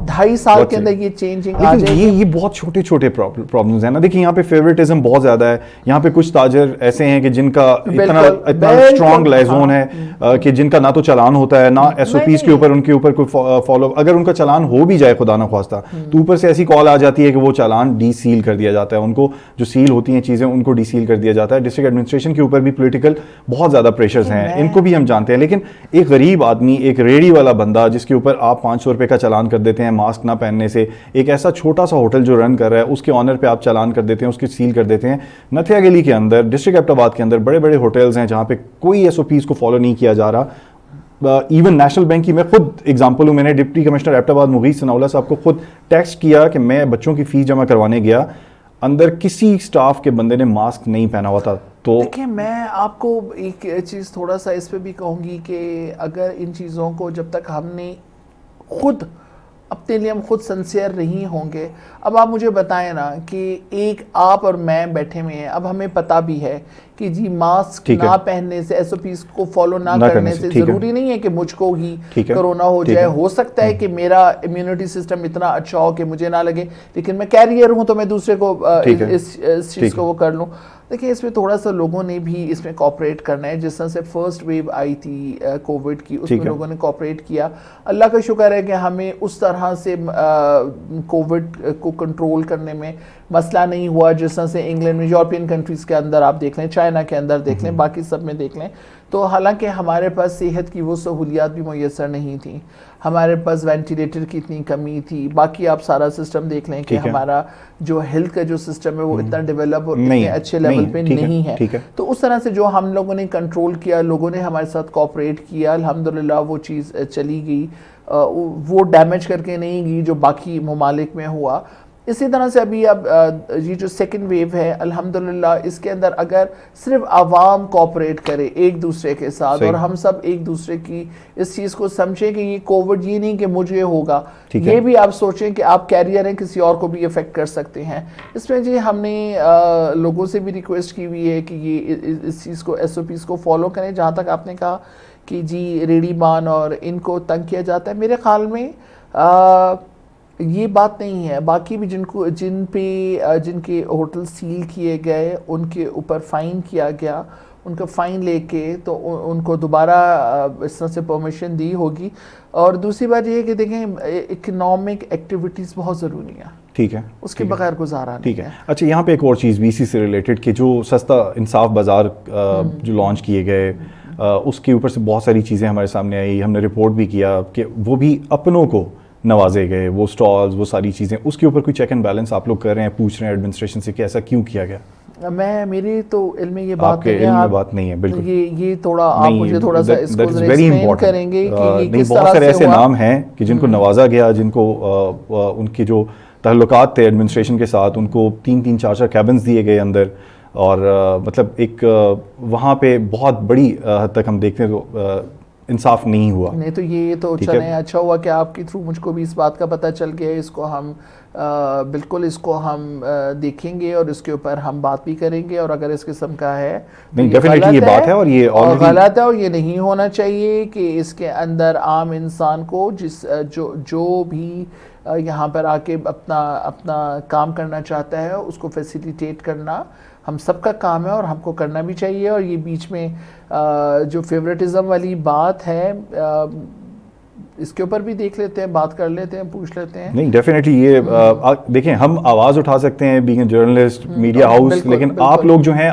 2.5 سال کے اندر یہ چینجنگ آ جائے؟ یہ بہت چھوٹے چھوٹے پرابلمز ہیں نا. دیکھیں یہاں پہ فیوریٹزم بہت زیادہ ہے, یہاں پہ کچھ تاجر ایسے ہیں کہ جن کا اتنا اسٹرانگ لائزون ہے کہ جن کا نہ تو چلان ہوتا ہے, نہ ایس او پیز کے اوپر ان کے اوپر کوئی فالو, اگر ان کا چلان ہو بھی جائے خدا نہ خواستہ تو اوپر سے ایسی کال آ جاتی ہے کہ وہ چلان ڈی سیل کر دیا جاتا ہے, ان کو جو سیل ہوتی ہیں چیزیں ان کو ڈی سیل کر دیا جاتا ہے. ڈسٹرکٹ ایڈمنسٹریشن کے اوپر بھی پولیٹیکل بہت زیادہ پریشرز ہیں, ان کو بھی ہم جانتے ہیں. لیکن ایک غریب آدمی, ایک ریڑھی والا بندہ جس کے اوپر آپ 500 روپے کا چلان کر دیتے ہیں ماسک نہ پہننے سے, ایک ایسا چھوٹا سا ہوٹل جو رن کر رہا ہے اس کے آنر پہ آپ چلان کر دیتے ہیں, اس کی سیل کر دیتے ہیں. نتھیا گلی کے اندر, ڈسٹرکٹ ایبٹ آباد کے اندر بڑے بڑے ہوٹلز ہیں جہاں پہ کوئی ایس او پیز کو فالو نہیں کیا جا رہا. ایون نیشنل بینک کی میں خود ایگزامپل ہوں, میں نے ڈپٹی کمشنر ایبٹ آباد مغیث ثناءاللہ صاحب کو خود ٹیکسٹ کیا کہ میں بچوں کی فیس جمع کروانے گیا, اندر کسی اسٹاف کے بندے نے ماسک نہیں پہنا ہوا تھا. تو دیکھیں میں آپ کو ایک چیز تھوڑا سا اس پہ بھی کہوں گی کہ اگر ان چیزوں کو جب تک ہم نے خود اپنے لیے ہم خود سنسیئر نہیں ہوں گے, اب آپ مجھے بتائیں نا کہ ایک آپ اور میں بیٹھے ہوئے ہیں, اب ہمیں پتہ بھی ہے کہ جی ماسک نہ پہننے سے, ایس او پیز کو فالو نہ کرنے سے ضروری نہیں ہے کہ مجھ کو ہی کرونا ہو جائے, ہو سکتا ہے کہ میرا امیونٹی سسٹم اتنا اچھا ہو کہ مجھے نہ لگے, لیکن میں کیریئر ہوں تو میں دوسرے کو اس چیز کو وہ کر لوں. دیکھیں اس میں تھوڑا سا لوگوں نے بھی اس میں کوآپریٹ کرنا ہے. جس طرح سے فرسٹ ویو آئی تھی کووڈ کی, اس میں لوگوں نے کوآپریٹ کیا. اللہ کا شکر ہے کہ ہمیں اس طرح سے کووڈ کو کنٹرول کرنے میں مسئلہ نہیں ہوا جس طرح سے انگلینڈ میں, یورپین کنٹریز کے اندر آپ دیکھ لیں, چائنا کے اندر دیکھ لیں, باقی سب میں دیکھ لیں. تو حالانکہ ہمارے پاس صحت کی وہ سہولیات بھی میسر نہیں تھیں, ہمارے پاس وینٹیلیٹر کی اتنی کمی تھی, باقی آپ سارا سسٹم دیکھ لیں کہ ہمارا جو ہیلتھ کا جو سسٹم ہے وہ اتنا ڈیولپ اور اتنے اچھے لیول پہ نہیں ہے. تو اس طرح سے جو ہم لوگوں نے کنٹرول کیا, لوگوں نے ہمارے ساتھ کوآپریٹ کیا, الحمدللہ وہ چیز چلی گئی, وہ ڈیمیج کر کے نہیں گئی جو باقی ممالک میں ہوا. اسی طرح سے ابھی اب یہ جو سیکنڈ ویو ہے الحمدللہ اس کے اندر اگر صرف عوام کوآپریٹ کرے ایک دوسرے کے ساتھ اور ہم سب ایک دوسرے کی اس چیز کو سمجھیں کہ یہ کووڈ یہ نہیں کہ مجھے ہوگا, یہ بھی آپ سوچیں کہ آپ کیریئر ہیں, کسی اور کو بھی افیکٹ کر سکتے ہیں. اس میں جی ہم نے لوگوں سے بھی ریکویسٹ کی ہوئی ہے کہ یہ اس چیز کو ایس او پیز کو فالو کریں. جہاں تک آپ نے کہا کہ جی ریڑی مان اور ان کو تنگ کیا جاتا ہے, میرے خیال میں یہ بات نہیں ہے. باقی بھی جن کے ہوٹل سیل کیے گئے ان کے اوپر فائن کیا گیا, ان کا فائن لے کے تو ان کو دوبارہ اس طرح سے پرمیشن دی ہوگی. اور دوسری بات یہ ہے کہ دیکھیں اکنامک ایکٹیویٹیز بہت ضروری ہیں, ٹھیک ہے, اس کے بغیر گزارا نہیں ہے. اچھا یہاں پہ ایک اور چیز VC سے ریلیٹڈ کہ جو سستا انصاف بازار جو لانچ کیے گئے اس کے اوپر سے بہت ساری چیزیں ہمارے سامنے آئی, ہم نے رپورٹ بھی کیا کہ وہ بھی اپنوں کو نوازے گئے, وہ سٹالز, وہ ساری چیزیں, اس کے اوپر کوئی چیک اینڈ بیلنس آپ لوگ کر رہے ہیں, پوچھ رہے ہیں ایڈمنسٹریشن سے کہ ایسا کیوں کیا گیا؟ میری تو علم میں یہ بات نہیں ہے, آپ بات نہیں ہے بالکل, یہ تھوڑا آپ مجھے تھوڑا سا اس کو ایکسپلین کریں گے کہ یہ کس بہت سارے ایسے نام ہیں کہ جن کو نوازا گیا, جن کو ان کے جو تعلقات تھے ایڈمنسٹریشن کے ساتھ ان کو 3-3, 4-4 کیبنز دیے گئے اندر, اور مطلب ایک وہاں پہ بہت بڑی حد تک ہم دیکھتے ہیں تو انصاف نہیں ہوا. نہیں تو یہ تو چلیں اچھا ہوا کہ آپ کے تھرو مجھ کو بھی اس بات کا پتہ چل گیا. اس کو ہم بالکل اس کو ہم دیکھیں گے اور اس کے اوپر ہم بات بھی کریں گے, اور اگر اس قسم کا ہے ڈیفینیٹلی یہ بات ہے اور یہ غلط ہے اور یہ نہیں ہونا چاہیے کہ اس کے اندر عام انسان کو جو بھی یہاں پر آ کے اپنا کام کرنا چاہتا ہے اس کو فیسیلیٹیٹ کرنا ہم سب کا کام ہے اور ہم کو کرنا بھی چاہیے. اور یہ بیچ میں جو فیورٹزم والی بات ہے اس کے اوپر بھی دیکھ لیتے ہیں, بات کر لیتے ہیں, پوچھ لیتے ہیں. نہیں ڈیفینیٹلی یہ دیکھیں ہم آواز اٹھا سکتے ہیں being a journalist, media house, لیکن آپ لوگ جو ہیں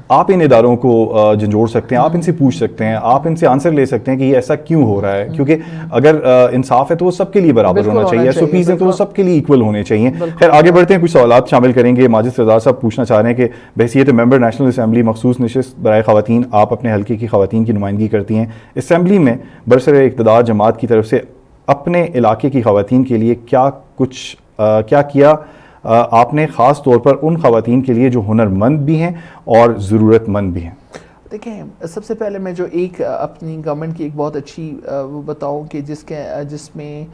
آپ ان اداروں کو جھنجھوڑ سکتے ہیں, آپ ان سے پوچھ سکتے ہیں, آپ ان سے آنسر لے سکتے ہیں کہ یہ ایسا کیوں ہو رہا ہے, کیونکہ اگر انصاف ہے تو وہ سب کے لیے برابر ہونا چاہیے, ایس او پیز ہیں تو وہ سب کے لیے ایکول ہونے چاہیے. خیر آگے بڑھتے ہیں, کچھ سوالات شامل کریں گے. ماجد سردار صاحب پوچھنا چاہ رہے ہیں کہ بحیثیت ممبر نیشنل اسمبلی مخصوص نشست برائے خواتین, آپ اپنے حلقے کی خواتین کی نمائندگی کرتی ہیں, اسمبلی میں برسر اقتدار جماعت کی طرف سے اپنے علاقے کی خواتین کے لیے کیا کیا آپ نے, خاص طور پر ان خواتین کے لیے جو ہنرمند بھی ہیں اور ضرورت مند بھی ہیں؟ دیکھیں سب سے پہلے میں جو ایک اپنی گورنمنٹ کی ایک بہت اچھی وہ بتاؤں کہ جس میں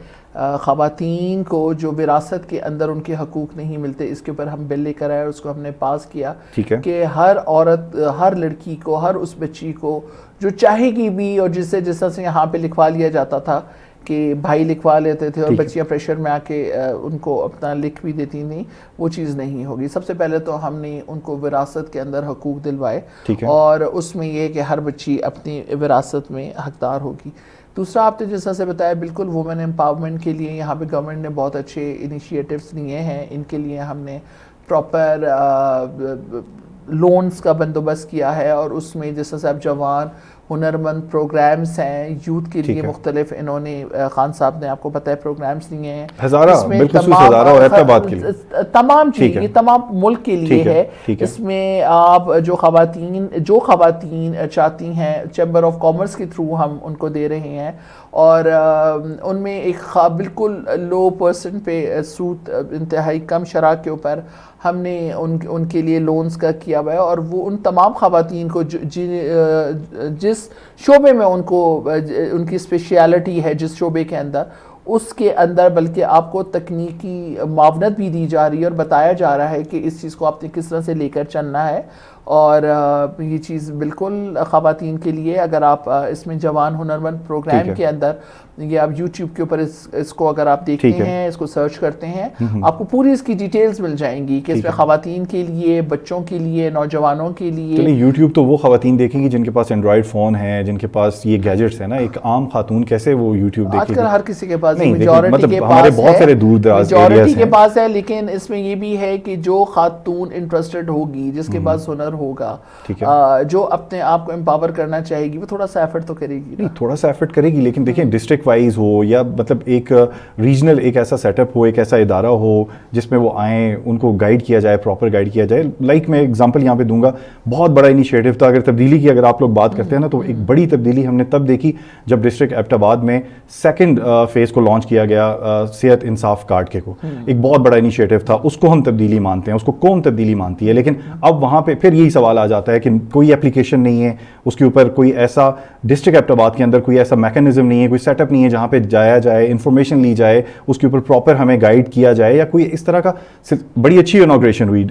خواتین کو جو وراثت کے اندر ان کے حقوق نہیں ملتے, اس کے اوپر ہم بل لے کر آئے اور اس کو ہم نے پاس کیا کہ ہر عورت, ہر لڑکی کو, ہر اس بچی کو جو چاہے گی بھی, اور جس طرح سے یہاں پہ لکھوا لیا جاتا تھا کہ بھائی لکھوا لیتے تھے اور بچیاں پریشر میں آ کے ان کو اپنا لکھ بھی دیتی نہیں, وہ چیز نہیں ہوگی. سب سے پہلے تو ہم نے ان کو وراثت کے اندر حقوق دلوائے, اور اس میں یہ کہ ہر بچی اپنی وراثت میں حقدار ہوگی. دوسرا آپ نے جس طرح سے بتایا بالکل وومن امپاورمنٹ کے لیے یہاں پہ گورنمنٹ نے بہت اچھے انیشیٹیوز لیے ہیں. ان کے لیے ہم نے پراپر لونز کا بندوبست کیا ہے, اور اس میں جس طرح سے اب جوان ہنرمند پروگرامز ہیں یوتھ کے لیے مختلف، انہوں نے خان صاحب نے آپ کو پتہ ہے پروگرامز دیے ہیں، تمام چیز یہ تمام ملک کے لیے ہے. اس میں آپ جو خواتین چاہتی ہیں چیمبر آف کامرس کے تھرو ہم ان کو دے رہے ہیں، اور ان میں ایک بالکل لو پرسنٹ پہ سود انتہائی کم شرح کے اوپر ہم نے ان کے لیے لونز کا کیا ہوا ہے، اور وہ ان تمام خواتین کو جس شعبے میں ان کی اسپیشلٹی ہے، جس شعبے کے اندر اس کے اندر بلکہ آپ کو تکنیکی معاونت بھی دی جا رہی ہے اور بتایا جا رہا ہے کہ اس چیز کو آپ نے کس طرح سے لے کر چلنا ہے. اور یہ چیز بالکل خواتین کے لیے، اگر آپ اس میں جوان ہنرمند پروگرام کے اندر یہ آپ یوٹیوب کے اوپر اس کو اگر آپ دیکھتے ہیں، اس کو سرچ کرتے ہیں، آپ کو پوری اس کی ڈیٹیلز مل جائیں گی کہ اس میں خواتین کے لیے، بچوں کے لیے، نوجوانوں کے لیے. یوٹیوب تو وہ خواتین دیکھیں گی جن کے پاس اینڈرائڈ فون ہے، جن کے پاس یہ گیجٹس ہیں نا. ایک عام خاتون کیسے وہ یوٹیوب دیکھے گی؟ آج کل ہر کسی کے پاس، میجورٹی کے پاس ہے. لیکن اس میں یہ بھی ہے کہ جو خاتون انٹرسٹڈ ہوگی، جس کے پاس ہنر ہوگا، جو اپنے آپ کو امپاور کرنا چاہے گی، وہ تھوڑا سا ایفرٹ تو کرے گی. تھوڑا سا ایفرٹ کرے گی، لیکن دیکھیں ڈسٹرکٹ وائز ہو یا مطلب ایک ریجنل ایک ایسا سیٹ اپ ہو، ایک ایسا ادارہ ہو جس میں وہ آئیں، ان کو گائیڈ کیا جائے، پراپر گائیڈ کیا جائے. لائک میں ایگزامپل یہاں پہ دوں گا، بہت بڑا انیشیٹو تھا. اگر تبدیلی کی اگر آپ لوگ بات کرتے ہیں نا، تو ایک بڑی تبدیلی ہم نے تب دیکھی جب ڈسٹرکٹ ایبٹ آباد میں سیکنڈ فیز کو لانچ کیا گیا صحت انصاف کارڈ کے کو. ایک بہت بڑا انیشیٹو تھا، اس کو ہم تبدیلی مانتے ہیں، اس کو قوم تبدیلی مانتی ہے. لیکن اب وہاں پہ پھر یہی سوال آ جاتا ہے کہ کوئی اپلیکیشن نہیں ہے اس کے اوپر، کوئی ایسا ڈسٹرکٹ ایبٹ آباد کے اندر کوئی ایسا میکینزم نہیں ہے، کوئی سیٹ اپ نہیں ہے جہاں پہ جایا جائے، انفارمیشن لی جائے، اس کے اوپر پراپر ہمیں گائیڈ کیا جائے. یا کوئی اس طرح کا بڑی اچھی انوگریشن ہوئی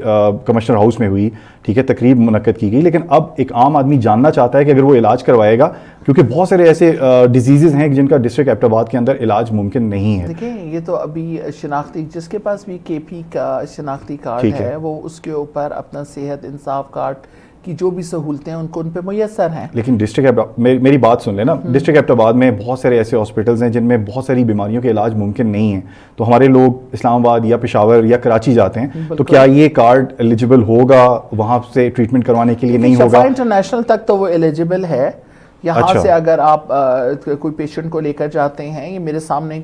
کمشنر ہاؤس میں ہوئی، ٹھیک ہے، تقریب منعقد کی گئی. لیکن اب ایک عام آدمی جاننا چاہتا ہے کہ اگر وہ علاج کروائے گا، کیونکہ بہت سارے ایسے ڈیزیزز ہیں جن کا ڈسٹرکٹ ایبٹ آباد کے اندر علاج ممکن نہیں ہے. دیکھیں یہ تو ابھی شناختی، جس کے پاس بھی کے پی کا شناختی کارڈ ہے، وہ اس کے اوپر اپنا صحت انصاف کارڈ کی جو بھی سہولتیں ان پہ میسر ہیں. لیکن ڈسٹرکٹ میری بات سن لیں نا، ڈسٹرکٹ ایبٹ آباد میں بہت سارے ایسے ہاسپٹلز ہیں جن میں بہت ساری بیماریوں کے علاج ممکن نہیں ہیں. تو ہمارے لوگ اسلام آباد یا پشاور یا کراچی جاتے ہیں، تو کیا یہ کارڈ ایلیجیبل ہوگا وہاں سے ٹریٹمنٹ کروانے کے لیے؟ نہیں ہوگا. شفا انٹرنیشنل تک تو وہ ایلیجیبل ہے. یہاں سے اگر آپ کوئی پیشنٹ کو لے کر جاتے ہیں، یہ میرے سامنے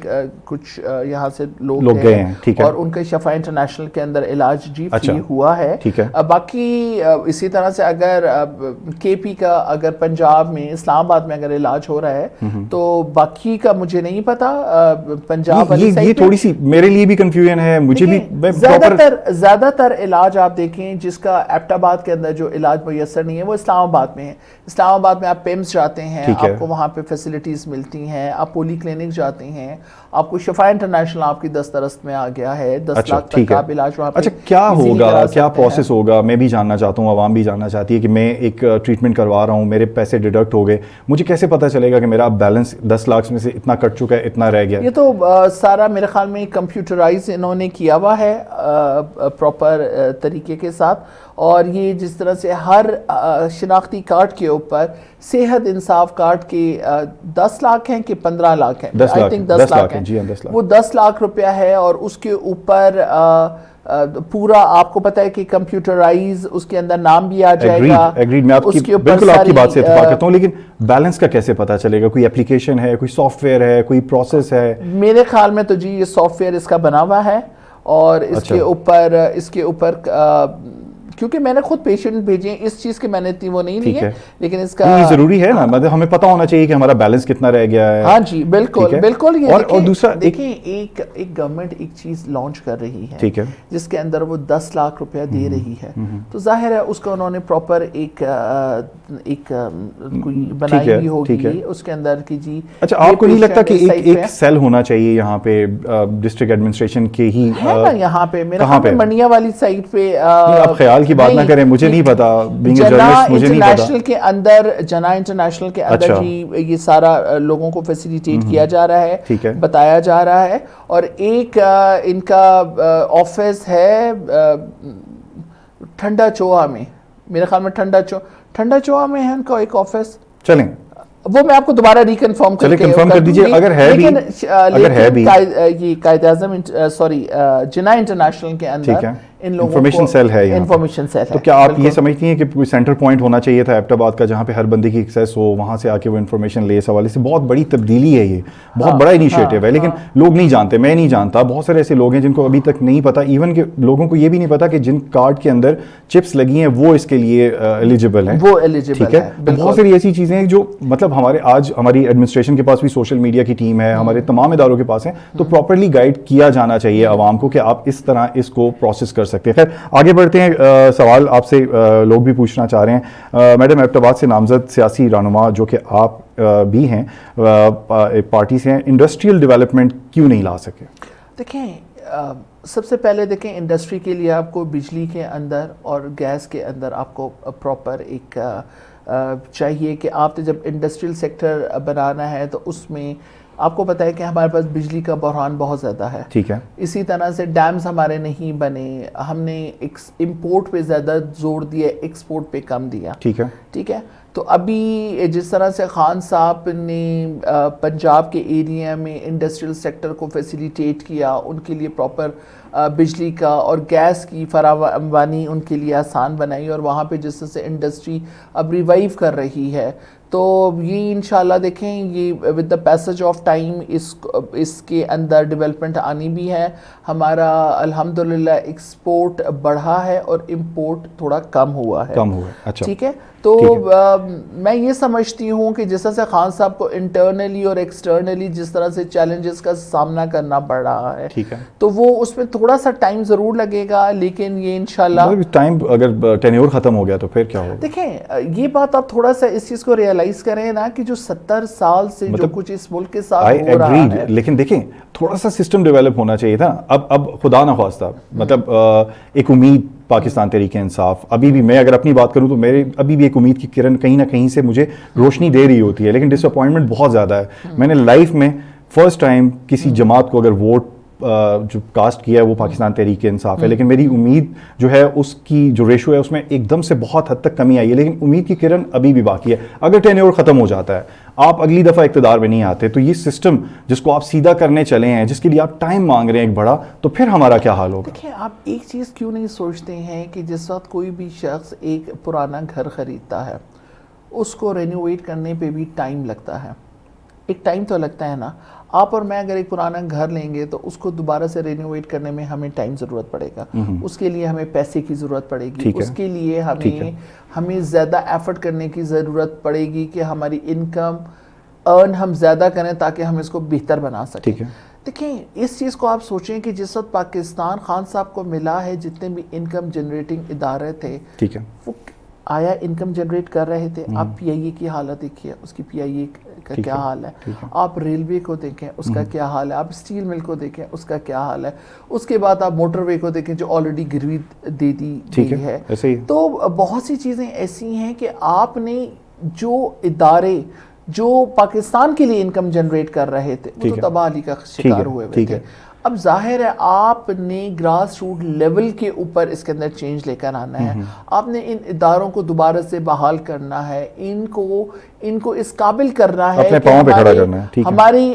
کچھ یہاں سے لوگ گئے ہیں اور ان کا شفا انٹرنیشنل کے اندر علاج فری ہوا ہے. باقی اسی طرح سے اگر کے پی کا اگر پنجاب میں، اسلام آباد میں اگر علاج ہو رہا ہے، تو باقی کا مجھے نہیں پتا. پنجاب یہ تھوڑی سی میرے لیے بھی کنفیوژن ہے. مجھے بھی زیادہ تر علاج آپ دیکھیں جس کا ایبٹ آباد کے اندر جو علاج میسر نہیں ہے، وہ اسلام آباد میں ہے. اسلام آباد میں آپ پیمز جاتے ہیں، آپ کو وہاں پہ فیسلٹیز ملتی ہیں. آپ پولی کلینک جاتے ہیں، آپ کو شفا انٹرنیشنل آپ کی دسترست میں آ گیا ہے. 10 لاکھ تک کا علاج وہاں پہ. اچھا کیا ہوگا، کیا پروسیس ہوگا؟ میں بھی جاننا چاہتا ہوں، عوام بھی جاننا چاہتی ہے کہ میں ایک ٹریٹمنٹ کروا رہا ہوں، میرے پیسے ڈیڈکٹ ہو گئے، مجھے کیسے پتہ چلے گا کہ میرا بیلنس 10 لاکھ میں سے اتنا کٹ چکا ہے، اتنا رہ گیا؟ یہ تو سارا میرے خیال میں کمپیوٹرائز انہوں نے کیا ہوا ہے پراپر طریقے کے ساتھ. اور یہ جس طرح سے ہر شناختی کارڈ کے اوپر صحت انصاف کارڈ کے 10 لاکھ ہیں کہ 15 لاکھ ہیں، 10 لاکھ ہیں، وہ 10 لاکھ روپیہ ہے. اور اس کے اوپر پورا آپ کو پتا ہے کہ کمپیوٹرائز اس کے اندر نام بھی آ جائے گا. میں بالکل آپ کی بات سے اتفاق کرتا ہوں. لیکن بیلنس کا کیسے پتا چلے گا؟ کوئی اپلیکیشن ہے، کوئی سافٹ ویئر ہے، کوئی پروسیس ہے؟ میرے خیال میں تو جی یہ سافٹ ویئر اس کا بنا ہوا ہے، اور اس کے اوپر کیونکہ میں نے خود پیشنٹ بھیجے ہیں، اس چیز کے میں نے وہ نہیں لی ہے، لیکن اس کا ضروری ہے نا، مطلب ہمیں پتہ ہونا چاہیے کہ ہمارا بیلنس کتنا رہ گیا ہے. ہاں جی بالکل بالکل. اور دوسرا دیکھیں ایک گورنمنٹ ایک چیز لانچ کر رہی ہے، ٹھیک ہے، جس کے اندر وہ 10 لاکھ روپیہ دے رہی ہے. تو ظاہر ہے اس کا انہوں نے پراپر ایک کوئی بنائی ہوئی ہوگی اس کے اندر کہ جی. اچھا آپ کو نہیں لگتا کہ ایک سیل ہونا چاہیے یہاں پہ ڈسٹرکٹ ایڈمنسٹریشن کے ہی؟ یہاں پہ میرے خیال میں منڈیا والی سائڈ پہ آپ خیال کی بات نہ کریں، مجھے نہیں پتا، جنا انٹرنیشنل کے اندر جی یہ سارا لوگوں کو فیسیلیٹیٹ کیا جا رہا ہے، بتایا جا رہا ہے. اور ایک ان کا آفس ہے ٹھنڈا چوہا میں، میرے خیال میں ٹھنڈا چوہا میں ہے ان کا ایک آفس. چلیں وہ میں آپ کو دوبارہ ریکنفرم کر دیجیے اگر ہے بھی. یہ قائد اعظم جنا انٹرنیشنل کے اندر ان لوگوں انفارمیشن سیل ہے یہاں، انفارمیشن سیل ہے. تو کیا آپ یہ سمجھتی ہیں کہ کوئی سینٹر پوائنٹ ہونا چاہیے تھا ایبٹ آباد کا جہاں پہ ہر بندے کی ایکسیس ہو، وہاں سے آ کے وہ انفارمیشن لے؟ اس حوالے سے بہت بڑی تبدیلی ہے، یہ بہت بڑا انیشیٹو ہے، لیکن لوگ نہیں جانتے، میں نہیں جانتا، بہت سارے ایسے لوگ ہیں جن کو ابھی تک نہیں پتا، ایون کہ لوگوں کو یہ بھی نہیں پتا کہ جن کارڈ کے اندر چپس لگی ہیں وہ اس کے لیے ایلیجیبل ہیں، وہ ایلیجیبل ٹھیک ہے. بہت ساری ایسی چیزیں ہیں جو مطلب ہماری ایڈمنسٹریشن کے پاس بھی سوشل میڈیا کی ٹیم ہے، ہمارے تمام اداروں کے پاس ہیں، تو پراپرلی گائیڈ کیا جانا چاہیے عوام کو کہ آپ اس طرح اس کو پروسیس کر سکتے ہیں. خیر آگے بڑھتے ہیں، سوال آپ سے لوگ بھی پوچھنا چاہ رہے ہیں. میڈم ایبٹ آباد سے نامزد سیاسی رہنما جو کہ آپ بھی ہیں، پارٹی سے ہیں، انڈسٹریل ڈیولپمنٹ کیوں نہیں لا سکے؟ دیکھیں سب سے پہلے دیکھیں انڈسٹری کے لیے آپ کو بجلی کے اندر اور گیس کے اندر آپ کو پراپر ایک چاہیے کہ آپ نے جب انڈسٹریل سیکٹر بنانا ہے تو اس میں آپ کو پتہ ہے کہ ہمارے پاس بجلی کا بحران بہت زیادہ ہے، ٹھیک ہے. اسی طرح سے ڈیمز ہمارے نہیں بنے، ہم نے امپورٹ پہ زیادہ زور دیا، ایکسپورٹ پہ کم دیا، ٹھیک ہے، ٹھیک ہے. تو ابھی جس طرح سے خان صاحب نے پنجاب کے ایریا میں انڈسٹریل سیکٹر کو فیسیلیٹیٹ کیا، ان کے لیے پراپر بجلی کا اور گیس کی فراوانی ان کے لیے آسان بنائی، اور وہاں پہ جس طرح سے انڈسٹری اب ریوائیو کر رہی ہے، تو یہ انشاءاللہ دیکھیں یہ with the passage of time اس کے اندر ڈیولپمنٹ آنی بھی ہے. ہمارا الحمدللہ ایکسپورٹ بڑھا ہے اور امپورٹ تھوڑا کم ہوا ہے، اچھا ٹھیک ہے. تو میں یہ سمجھتی ہوں کہ جس طرح سے خان صاحب کو انٹرنلی اور ایکسٹرنلی جس طرح سے چیلنجز کا سامنا کرنا پڑ رہا ہے، تو وہ اس میں تھوڑا سا ٹائم ضرور لگے گا، لیکن یہ انشاءاللہ ٹائم اگر ٹینیور ختم ہو گیا تو پھر کیا ہوگا؟ دیکھیں یہ بات آپ تھوڑا سا اس چیز کو ریئلائز کریں نا کہ جو 70 سال سے جو کچھ اس ملک کے ساتھ ہو رہا ہے، لیکن دیکھیں تھوڑا سا سسٹم ڈیولپ ہونا چاہیے تھا. اب خدا نہ خواستہ مطلب ایک امید پاکستان تحریک انصاف، ابھی بھی میں اگر اپنی بات کروں تو میرے ابھی بھی ایک امید کی کرن کہیں نہ کہیں سے مجھے روشنی دے رہی ہوتی ہے، لیکن ڈس اپوائنٹمنٹ بہت زیادہ ہے. میں نے لائف میں فرسٹ ٹائم کسی جماعت کو اگر ووٹ جو کاسٹ کیا ہے وہ پاکستان تحریک انصاف ہے، لیکن میری امید جو ہے اس کی جو ریشو ہے اس میں ایک دم سے بہت حد تک کمی آئی ہے، لیکن امید کی کرن ابھی بھی باقی ہے. اگر ٹینیور ختم ہو جاتا ہے، آپ اگلی دفعہ اقتدار میں نہیں آتے، تو یہ سسٹم جس کو آپ سیدھا کرنے چلے ہیں، جس کے لیے آپ ٹائم مانگ رہے ہیں ایک بڑا، تو پھر ہمارا کیا حال ہوگا؟ دیکھیں آپ ایک چیز کیوں نہیں سوچتے ہیں کہ جس وقت کوئی بھی شخص ایک پرانا گھر خریدتا ہے اس کو رینوویٹ کرنے پہ بھی ٹائم لگتا ہے، ایک ٹائم تو لگتا ہے نا. آپ اور میں اگر ایک پرانا گھر لیں گے تو اس کو دوبارہ سے رینوویٹ کرنے میں ہمیں ٹائم ضرورت پڑے گا، اس کے لیے ہمیں پیسے کی ضرورت پڑے گی، اس کے لیے ہمیں زیادہ ایفرٹ کرنے کی ضرورت پڑے گی کہ ہماری انکم ارن ہم زیادہ کریں تاکہ ہم اس کو بہتر بنا سکیں. دیکھیں اس چیز کو آپ سوچیں کہ جس وقت پاکستان خان صاحب کو ملا ہے، جتنے بھی انکم جنریٹنگ ادارے تھے وہ آیا انکم جنریٹ کر رہے تھے. آپ پی آئی اے کی حالت دیکھیے، اس کی پی آئی اے کا کیا حال ہے، آپ ریلوے کو دیکھیں اس کا کیا حال ہے، آپ اسٹیل مل کو دیکھیں اس کا کیا حال ہے، اس کے بعد آپ موٹر وے کو دیکھیں جو آلریڈی گروی دے دی گئی ہے. تو بہت سی چیزیں ایسی ہیں کہ آپ نے جو ادارے جو پاکستان کے لیے انکم جنریٹ کر رہے تھے وہ تو تباہی کا شکار ہوئے تھے. اب ظاہر ہے آپ نے گراس روٹ لیول کے اوپر اس کے اندر چینج لے کر آنا ہے، آپ نے ان اداروں کو دوبارہ سے بحال کرنا ہے، ان کو اس قابل کرنا ہے کہ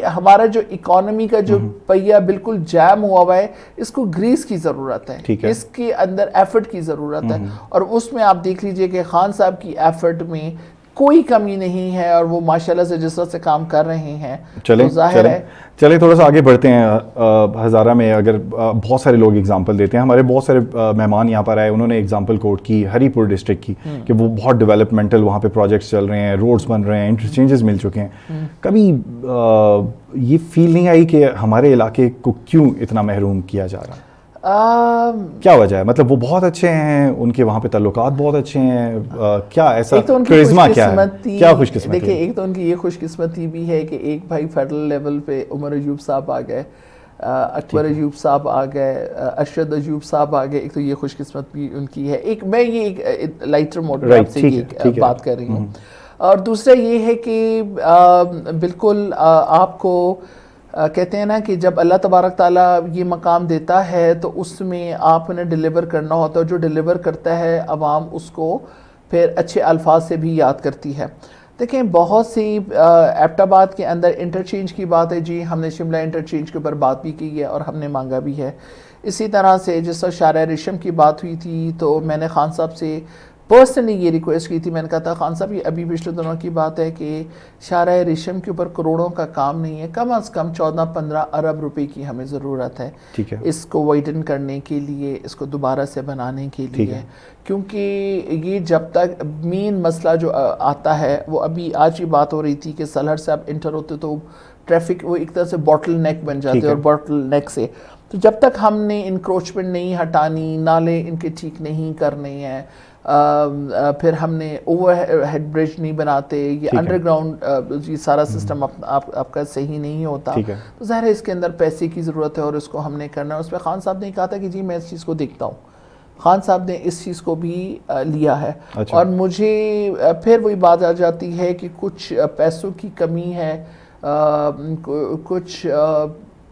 ہمارا جو اکانومی کا جو پہیہ بالکل جام ہوا ہے اس کو گریس کی ضرورت ہے، اس کے اندر ایفرٹ کی ضرورت ہے. اور اس میں آپ دیکھ لیجئے کہ خان صاحب کی ایفرٹ میں کوئی کمی نہیں ہے اور وہ ماشاءاللہ سے جس طرح سے کام کر رہے ہیں. چلیں تھوڑا سا آگے بڑھتے ہیں. ہزارہ میں اگر بہت سارے لوگ اگزامپل دیتے ہیں، ہمارے بہت سارے مہمان یہاں پر آئے، انہوں نے اگزامپل کوٹ کی ہری پور ڈسٹرکٹ کی کہ وہ بہت ڈیولپمنٹل وہاں پہ پروجیکٹس چل رہے ہیں، روڈز بن رہے ہیں، انٹرچینجز مل چکے ہیں. کبھی یہ فیل نہیں آئی کہ ہمارے علاقے کو کیوں اتنا محروم کیا جا رہا ہے؟ کیا وجہ ہے؟ مطلب وہ بہت اچھے ہیں، ان کے وہاں پہ تعلقات بہت اچھے ہیں، کیا ایسا کرزما کیا ہے؟ کیا خوش قسمتی؟ دیکھیں ایک تو ان کی یہ خوش قسمتی بھی ہے کہ ایک بھائی فیڈرل لیول پہ عمر ایوب صاحب آ گئے، اکبر ایوب صاحب آ گئے، ارشد ایوب صاحب آ گئے. ایک تو یہ خوش قسمت بھی ان کی ہے. ایک میں یہ ایک لائٹر موڈ آپ سے یہ بات کر رہی ہوں. اور دوسرا یہ ہے کہ بالکل آپ کو کہتے ہیں نا کہ جب اللہ تبارک تعالیٰ یہ مقام دیتا ہے تو اس میں آپ نے ڈیلیور کرنا ہوتا ہے، جو ڈیلیور کرتا ہے عوام اس کو پھر اچھے الفاظ سے بھی یاد کرتی ہے. دیکھیں بہت سی ایبٹ آباد کے اندر انٹرچینج کی بات ہے، جی ہم نے شملہ انٹرچینج کے اوپر بات بھی کی ہے اور ہم نے مانگا بھی ہے. اسی طرح سے جس طرح شارع ریشم کی بات ہوئی تھی تو میں نے خان صاحب سے پرسنلی یہ ریکویسٹ کی تھی. میں نے کہا تھا خان صاحب یہ ابھی پچھلے دنوں کی بات ہے کہ شارع ریشم کے اوپر کروڑوں کا کام نہیں ہے, کم از کم 14-15 ارب روپے کی ہمیں ضرورت ہے اس کو وائڈن کرنے کے لیے, اس کو دوبارہ سے بنانے کے لیے, کیونکہ یہ جب تک مین مسئلہ جو آتا ہے وہ ابھی آج کی بات ہو رہی تھی کہ سلہٹ سے آپ انٹر ہوتے تو ٹریفک وہ ایک طرح سے باٹل نیک بن جاتے اور باٹل نیک سے تو جب تک ہم نے انکروچمنٹ نہیں ہٹانی, نالے ان کے ٹھیک نہیں کرنے ہیں, پھر ہم نے اوور ہیڈ برج نہیں بناتے, یہ انڈر گراؤنڈ یہ سارا سسٹم آپ کا صحیح نہیں ہوتا, تو ظاہر ہے اس کے اندر پیسے کی ضرورت ہے اور اس کو ہم نے کرنا ہے. اس پہ خان صاحب نے کہا تھا کہ جی میں اس چیز کو دیکھتا ہوں. خان صاحب نے اس چیز کو بھی لیا ہے. اور مجھے پھر وہی بات آ جاتی ہے کہ کچھ پیسوں کی کمی ہے, کچھ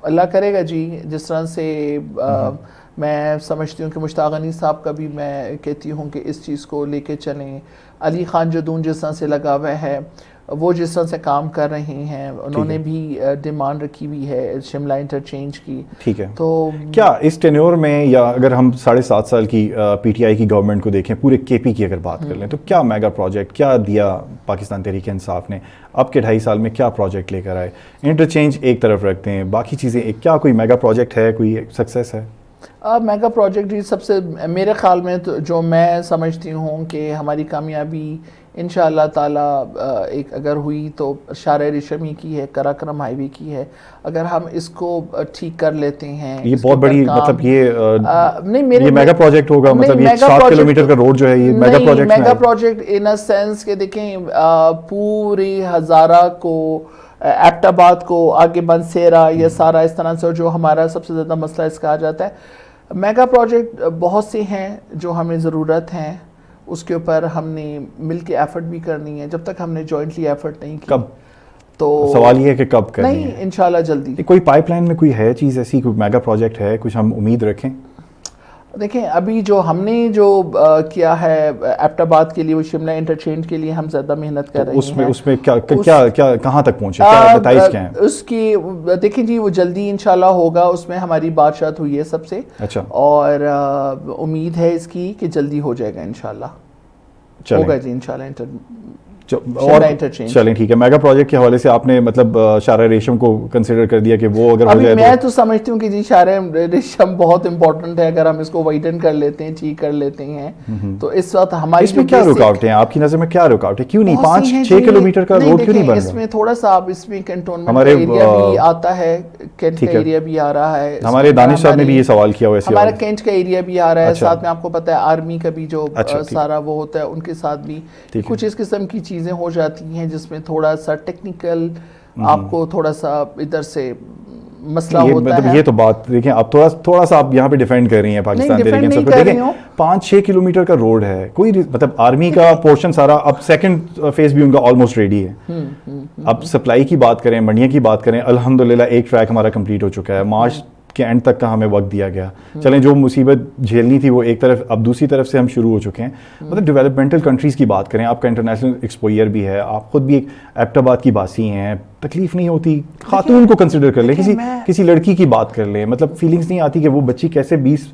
اللہ کرے گا جی, جس طرح سے میں سمجھتی ہوں کہ مشتاق غنی صاحب کا بھی میں کہتی ہوں کہ اس چیز کو لے کے چلیں. علی خان جدون جس طرح سے لگا ہوا ہے, وہ جس طرح سے کام کر رہے ہیں, انہوں نے بھی ڈیمانڈ رکھی ہوئی ہے شملہ انٹرچینج کی. ٹھیک ہے, تو کیا اس ٹینیور میں, یا اگر ہم 7.5 سال کی پی ٹی آئی کی گورنمنٹ کو دیکھیں, پورے کے پی کی اگر بات کر لیں, تو کیا میگا پروجیکٹ کیا دیا پاکستان تحریک انصاف نے اب کے 2.5 سال میں, کیا پروجیکٹ لے کر آئے؟ انٹرچینج ایک طرف رکھتے ہیں, باقی چیزیں کیا کوئی میگا پروجیکٹ ہے, کوئی سکسیس ہے؟ میگا پروجیکٹ جی سب سے میرے خیال میں تو جو میں سمجھتی ہوں کہ ہماری کامیابی انشاءاللہ تعالی ایک اگر ہوئی تو شارع ریشم ہی کی ہے, قراقرم ہائی وے کی ہے. اگر ہم اس کو ٹھیک کر لیتے ہیں, یہ بہت بڑی مطلب یہ میگا پروجیکٹ ہوگا, مطلب یہ 7 کلومیٹر کا روڈ جو ہے یہ mega project mega project in a sense کہ دیکھیں پوری ہزارہ کو, ایبٹ آباد کو, آگے بنسیرا, یہ سارا اس طرح سے جو ہمارا سب سے زیادہ مسئلہ اس کا آ جاتا ہے. میگا پروجیکٹ بہت سے ہیں جو ہمیں ضرورت ہیں, اس کے اوپر ہم نے مل کے ایفرٹ بھی کرنی ہے. جب تک ہم نے جوائنٹلی ایفرٹ نہیں کی, کب تو سوال یہ ہے کہ کب کرنی ہے. نہیں انشاءاللہ جلدی. کوئی پائپ لائن میں کوئی ہے چیز ایسی, کوئی میگا پروجیکٹ ہے, کچھ ہم امید رکھیں؟ دیکھیں ابھی جو ہم نے جو کیا ہے ایبٹ آباد کے لیے, وہ شملہ انٹرچینج کے لیے ہم زیادہ محنت کر رہے ہیں. اس میں کیا کہاں تک پہنچے, کیا نتائج کیا ہیں اس کی؟ دیکھیں جی وہ جلدی انشاءاللہ ہوگا, اس میں ہماری بات ہوئی ہے سب سے, اچھا, اور امید ہے اس کی کہ جلدی ہو جائے گا انشاءاللہ, ہوگا جی انشاءاللہ. اور چلیں ٹھیک ہے. میگا پروجیکٹ کے حوالے سے آپ نے مطلب شارع ریشم کو کنسیڈر کر دیا کہ وہ اگر ہو جائے, میں تو سمجھتی ہوں کہ جی شارع ریشم بہت امپورٹنٹ ہے. اگر ہم اس کو وائڈن کر لیتے ہیں, ٹھیک کر لیتے ہیں, تو اس وقت ہماری اس میں کیا رکاوٹ ہے آپ کی نظر میں, کیا رکاوٹ ہے؟ کیوں نہیں 5-6 کلومیٹر کا روڈ کیوں نہیں بن رہا؟ اس میں تھوڑا سا اب اس میں کنٹونمنٹ ایریا بھی آتا ہے, کینٹ کا ایریا بھی آ رہا ہے. ہمارے دانش صاحب نے بھی یہ سوال کیا ہوا ہے, ہمارا کینٹ کا ایریا بھی آ رہا ہے, ساتھ میں آپ کو پتہ ہے آرمی کا بھی جو سارا وہ ہوتا ہے, ان کے ساتھ بھی کچھ اس قسم کی چیزیں ہو جاتی ہیں جس میں تھوڑا سا ٹیکنیکل آپ کو تھوڑا سا ادھر سے مسئلہ ہوتا ہے. یہ تو بات دیکھیں, آپ تھوڑا سا آپ یہاں پہ ڈیفینڈ کر رہی ہیں پاکستان تحریک انصاف کو. دیکھیں 5-6 کلومیٹر کا روڈ ہے, کوئی مطلب آرمی کا پورشن سارا, اب سیکنڈ فیز بھی ان کا آلموسٹ ریڈی ہے. اب سپلائی کی بات کریں, منڈیاں کی بات کریں, الحمدللہ ایک ٹریک ہمارا کمپلیٹ ہو چکا ہے. مارچ کے اینڈ تک کا ہمیں وقت دیا گیا. چلیں جو مصیبت جھیلنی تھی وہ ایک طرف, اب دوسری طرف سے ہم شروع ہو چکے ہیں. مطلب ڈیولپمنٹل کنٹریز کی بات کریں, آپ کا انٹرنیشنل ایکسپوئر بھی ہے, آپ خود بھی ایک ایبٹ آباد کی باسی ہیں, تکلیف نہیں ہوتی خاتون کو کنسیڈر کر لیں, کسی لڑکی کی بات کر لیں, مطلب فیلنگس نہیں آتی کہ وہ بچی کیسے 20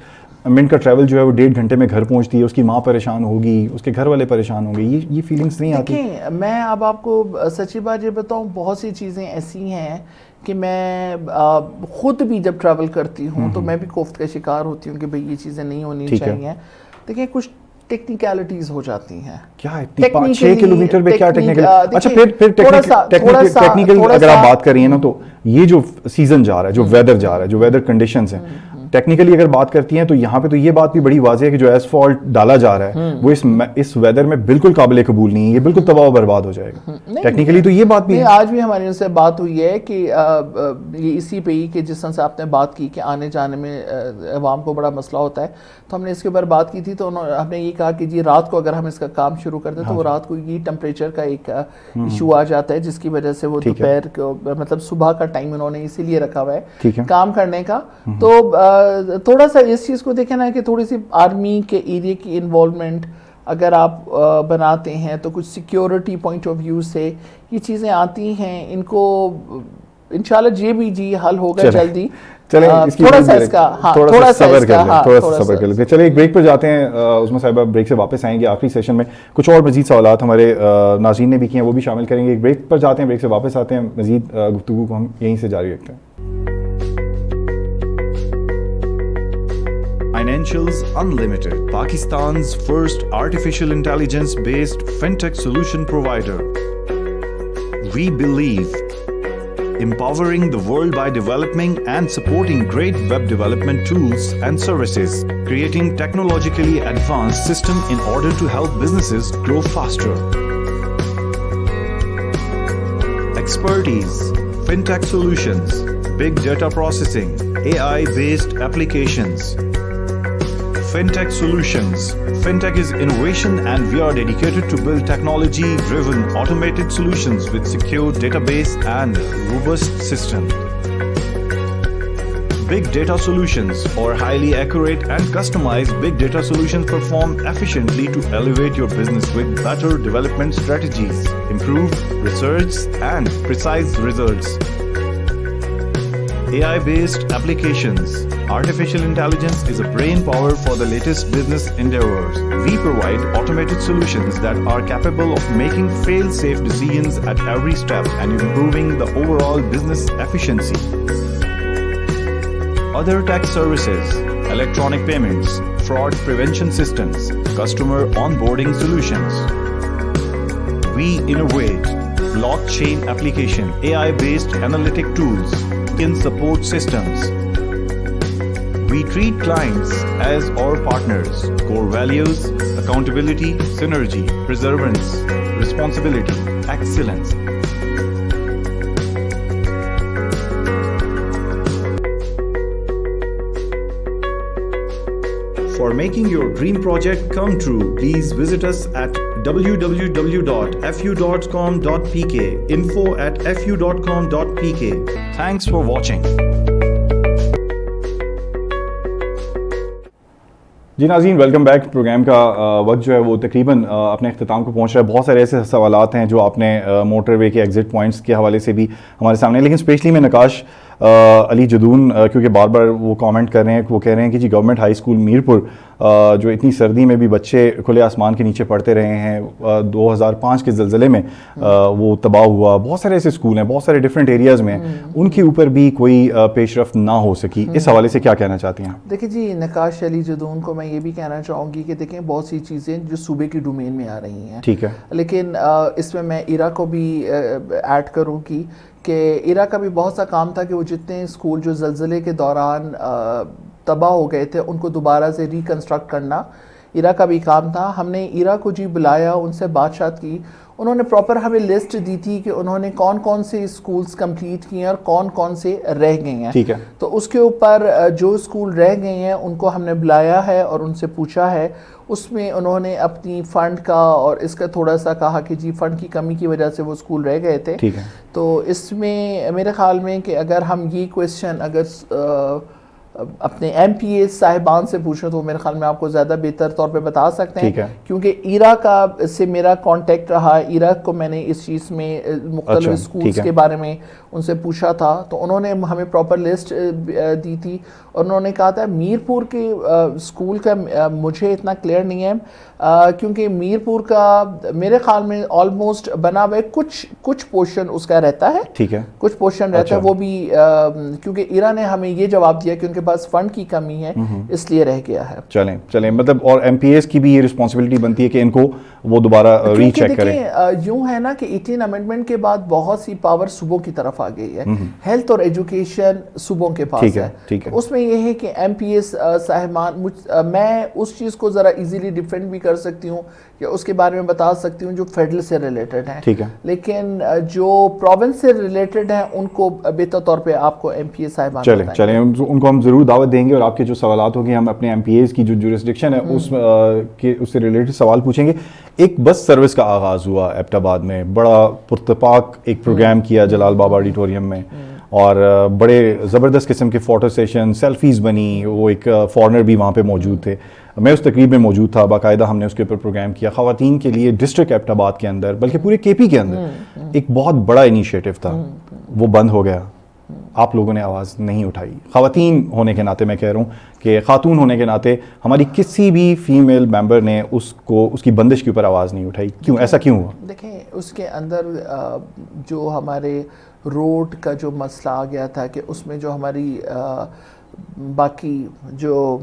منٹ کا ٹریول جو ہے وہ 1.5 گھنٹے میں گھر پہنچتی ہے, اس کی ماں پریشان ہوگی, اس کے گھر والے پریشان ہوں گے, یہ فیلنگس نہیں آتی. میں اب آپ کو سچی بات یہ بتاؤں, بہت سی چیزیں ایسی ہیں کہ میں خود بھی جب ٹریول کرتی ہوں تو میں بھی کوفت کا شکار ہوتی ہوں کہ بھئی یہ چیزیں نہیں ہونی چاہیے. دیکھیں کچھ ٹیکنیکلٹیز ہو جاتی ہیں. کیا 6 کلومیٹر میں کیا ٹیکنیکل؟ اچھا پھر ٹیکنیکل اگر آپ بات کر رہی ہیں نا, تو یہ جو سیزن جا رہا ہے, جو ویدر جا رہا ہے, جو ویدر کنڈیشنز ہیں, ٹیکنیکلی اگر بات کرتی ہیں تو یہاں پہ تو یہ بات بھی بڑی واضح ہے کہ جو ایسفالٹ ڈالا جا رہا ہے وہ اس ویدر میں بالکل قابل قبول نہیں ہے, یہ بالکل تباہ و برباد ہو جائے گا. ٹیکنیکلی تو یہ بات بھی ہے. آج بھی ہماری ان سے بات ہوئی ہے کہ یہ اسی پہ ہی کہ جس طرح سے آپ نے بات کی کہ آنے جانے میں عوام کو بڑا مسئلہ ہوتا ہے, تو ہم نے اس کے اوپر بات کی تھی. تو ہم نے یہ کہا کہ جی رات کو اگر ہم اس کا کام شروع کرتے تو وہ رات کو یہ ٹمپریچر کا ایک ایشو آ جاتا ہے, جس کی وجہ سے وہ دوپہر کو مطلب صبح کا ٹائم انہوں نے اسی لیے رکھا ہوا ہے کام کرنے کا. تو تھوڑا سا اس چیز کو دیکھیں نا کہ تھوڑی سی آرمی کے ایریا کی انوالومنٹ اگر آپ بناتے ہیں تو کچھ سیکیورٹی پوائنٹ آف ویو سے یہ چیزیں آتی ہیں, ان کو انشاءاللہ جی بھی جی حل ہوگا جلدی. چلیں تھوڑا سا اس کا تھوڑا سا صبر کر لیتے. چلیں ایک بریک پر جاتے ہیں. عظمیٰ صاحبہ بریک سے واپس آئیں گے. آخری سیشن میں کچھ اور مزید سوالات ہمارے ناظرین نے بھی کیے ہیں, وہ بھی شامل کریں گے. ایک بریک پر جاتے ہیں, بریک سے واپس آتے ہیں, مزید گفتگو کو ہم یہیں سے جاری رکھتے ہیں. Financials Unlimited, Pakistan's first artificial intelligence-based fintech solution provider. We believe empowering the world by developing and supporting great web development tools and services, creating technologically advanced system in order to help businesses grow faster. Expertise, fintech solutions, big data processing, AI-based applications. Fintech Solutions. Fintech is innovation and we are dedicated to build technology-driven automated solutions with secure database and robust system. Big data solutions or highly accurate and customized big data solutions perform efficiently to elevate your business with better development strategies, improved research and precise results. AI-based applications. Artificial intelligence is a brain power for the latest business endeavors. We provide automated solutions that are capable of making fail-safe decisions at every step and improving the overall business efficiency. Other tech services, electronic payments, fraud prevention systems, customer onboarding solutions. We innovate blockchain application, AI-based analytic tools, in support systems. We treat clients as our partners. Core values: accountability, synergy, perseverance, responsibility, excellence. For making your dream project come true, please visit us at www.fu.com.pk, info@fu.com.pk. Thanks for watching. جی ناظرین, welcome back. Programme کا وقت جو ہے وہ تقریباً اپنے اختتام کو پہنچ رہا ہے. بہت سارے ایسے سوالات ہیں جو آپ نے موٹر وے کے ایگزٹ پوائنٹس کے حوالے سے بھی ہمارے سامنے, لیکن اسپیشلی میں نقاش علی جدون, کیونکہ بار بار وہ کامنٹ کر رہے ہیں, وہ کہہ رہے ہیں کہ جی گورنمنٹ ہائی اسکول میرپور جو اتنی سردی میں بھی بچے کھلے آسمان کے نیچے پڑھتے رہے ہیں, 2005 کے زلزلے میں وہ تباہ ہوا. بہت سارے ایسے اسکول ہیں, بہت سارے ڈفرینٹ ایریاز میں, ان کے اوپر بھی کوئی پیش رفت نہ ہو سکی. اس حوالے سے کیا کہنا چاہتی ہیں؟ دیکھیں جی, نقاش علی جدون کو میں یہ بھی کہنا چاہوں گی کہ دیکھیں بہت سی چیزیں جو صوبے کی ڈومین میں آ رہی ہیں, ٹھیک ہے, لیکن اس میں ایرا کو بھی ایڈ کروں گی کہ ایرا کا بھی بہت سا کام تھا کہ وہ جتنے اسکول جو زلزلے کے دوران تباہ ہو گئے تھے ان کو دوبارہ سے ریکنسٹرکٹ کرنا ایرا کا بھی کام تھا. ہم نے ایرا کو جی بلایا, ان سے بات چیت کی, انہوں نے پراپر ہمیں لسٹ دی تھی کہ انہوں نے کون کون سے اسکولز کمپلیٹ کیے ہیں اور کون کون سے رہ گئے ہیں. ٹھیک ہے, تو اس کے اوپر جو اسکول رہ گئے ہیں ان کو ہم نے بلایا ہے اور ان سے پوچھا ہے. اس میں انہوں نے اپنی فنڈ کا اور اس کا تھوڑا سا کہا کہ جی فنڈ کی کمی کی وجہ سے وہ اسکول رہ گئے تھے. ٹھیک ہے, تو اس میں میرے خیال میں کہ اگر ہم یہ کویسچن اگر اپنے ایم پی اے صاحبان سے پوچھیں تو میرے خیال میں آپ کو زیادہ بہتر طور پہ بتا سکتے ہیں, کیونکہ ایرا کا سے میرا کانٹیکٹ رہا. ایرا کو میں نے اس چیز میں مختلف اسکولز کے بارے میں ان سے پوچھا تھا, تو انہوں نے ہمیں پراپر لسٹ دی تھی اور انہوں نے کہا تھا میرپور کے اسکول کا مجھے اتنا کلیئر نہیں ہے, کیونکہ میرپور کا میرے خیال میں آلموسٹ بنا ہوا ہے, کچھ پورشن اس کا رہتا ہے. ٹھیک ہے, کچھ پورشن رہتا ہے, وہ بھی کیونکہ ایرا نے ہمیں یہ جواب دیا کہ ان کے پاس فنڈ کی کمی ہے اس لیے رہ گیا ہے. چلیں مطلب, اور ایم پی ایس کی بھی یہ رسپانسبلٹی بنتی ہے کہ ان کو وہ دوبارہ ری چیک کریں. یوں ہے نا کہ 18 امینڈمنٹ کے بعد بہت سی پاور صوبوں کی طرف آ گئی ہے, ہیلتھ اور ایجوکیشن صوبوں کے پاس ہے. اس میں یہ ہے کہ ایم پی ایس صاحبان, میں اس چیز کو ذرا ایزیلی ڈیفینڈ بھی کر سکتی ہوں یا اس کے بارے میں بتا سکتی ہوں جو فیڈرل سے ریلیٹڈ ہیں, ٹھیک ہے, لیکن جو پروونس سے ریلیٹڈ ہیں ان کو بہتر طور پہ آپ کو ایم پی اے صاحبان چلیں ان کو ہم ضرور دعوت دیں گے, اور آپ کے جو سوالات ہوگی ہم اپنے ایم پی ایز کی جو جورسڈکشن ہے اس سے ریلیٹڈ سوال پوچھیں گے. ایک بس سروس کا آغاز ہوا ایبٹ آباد میں, بڑا پرتپاک ایک پروگرام کیا جلال بابا آڈیٹوریم میں, اور بڑے زبردست قسم کے فوٹو سیشن, سیلفیز بنی, وہ ایک فارنر بھی وہاں پہ موجود تھے, میں اس تقریب میں موجود تھا. باقاعدہ ہم نے اس کے اوپر پروگرام کیا خواتین کے لیے ڈسٹرکٹ ایبٹ آباد کے اندر, بلکہ پورے کے پی کے اندر. ایک بہت بڑا انیشیٹو تھا, وہ بند ہو گیا. آپ لوگوں نے آواز نہیں اٹھائی. خواتین ہونے کے ناطے میں کہہ رہا ہوں کہ خاتون ہونے کے ناطے ہماری کسی بھی فیمیل ممبر نے اس کی بندش کے اوپر آواز نہیں اٹھائی. کیوں؟ ایسا کیوں ہوا؟ دیکھیں اس کے اندر جو ہمارے روڈ کا جو مسئلہ آ گیا تھا کہ اس میں جو ہماری باقی جو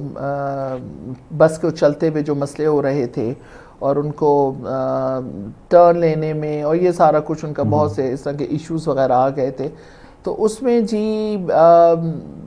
بس کو چلتے ہوئے جو مسئلے ہو رہے تھے اور ان کو ٹرن لینے میں اور یہ سارا کچھ ان کا بہت سے اس طرح کے ایشوز وغیرہ آ گئے تھے. تو اس میں جی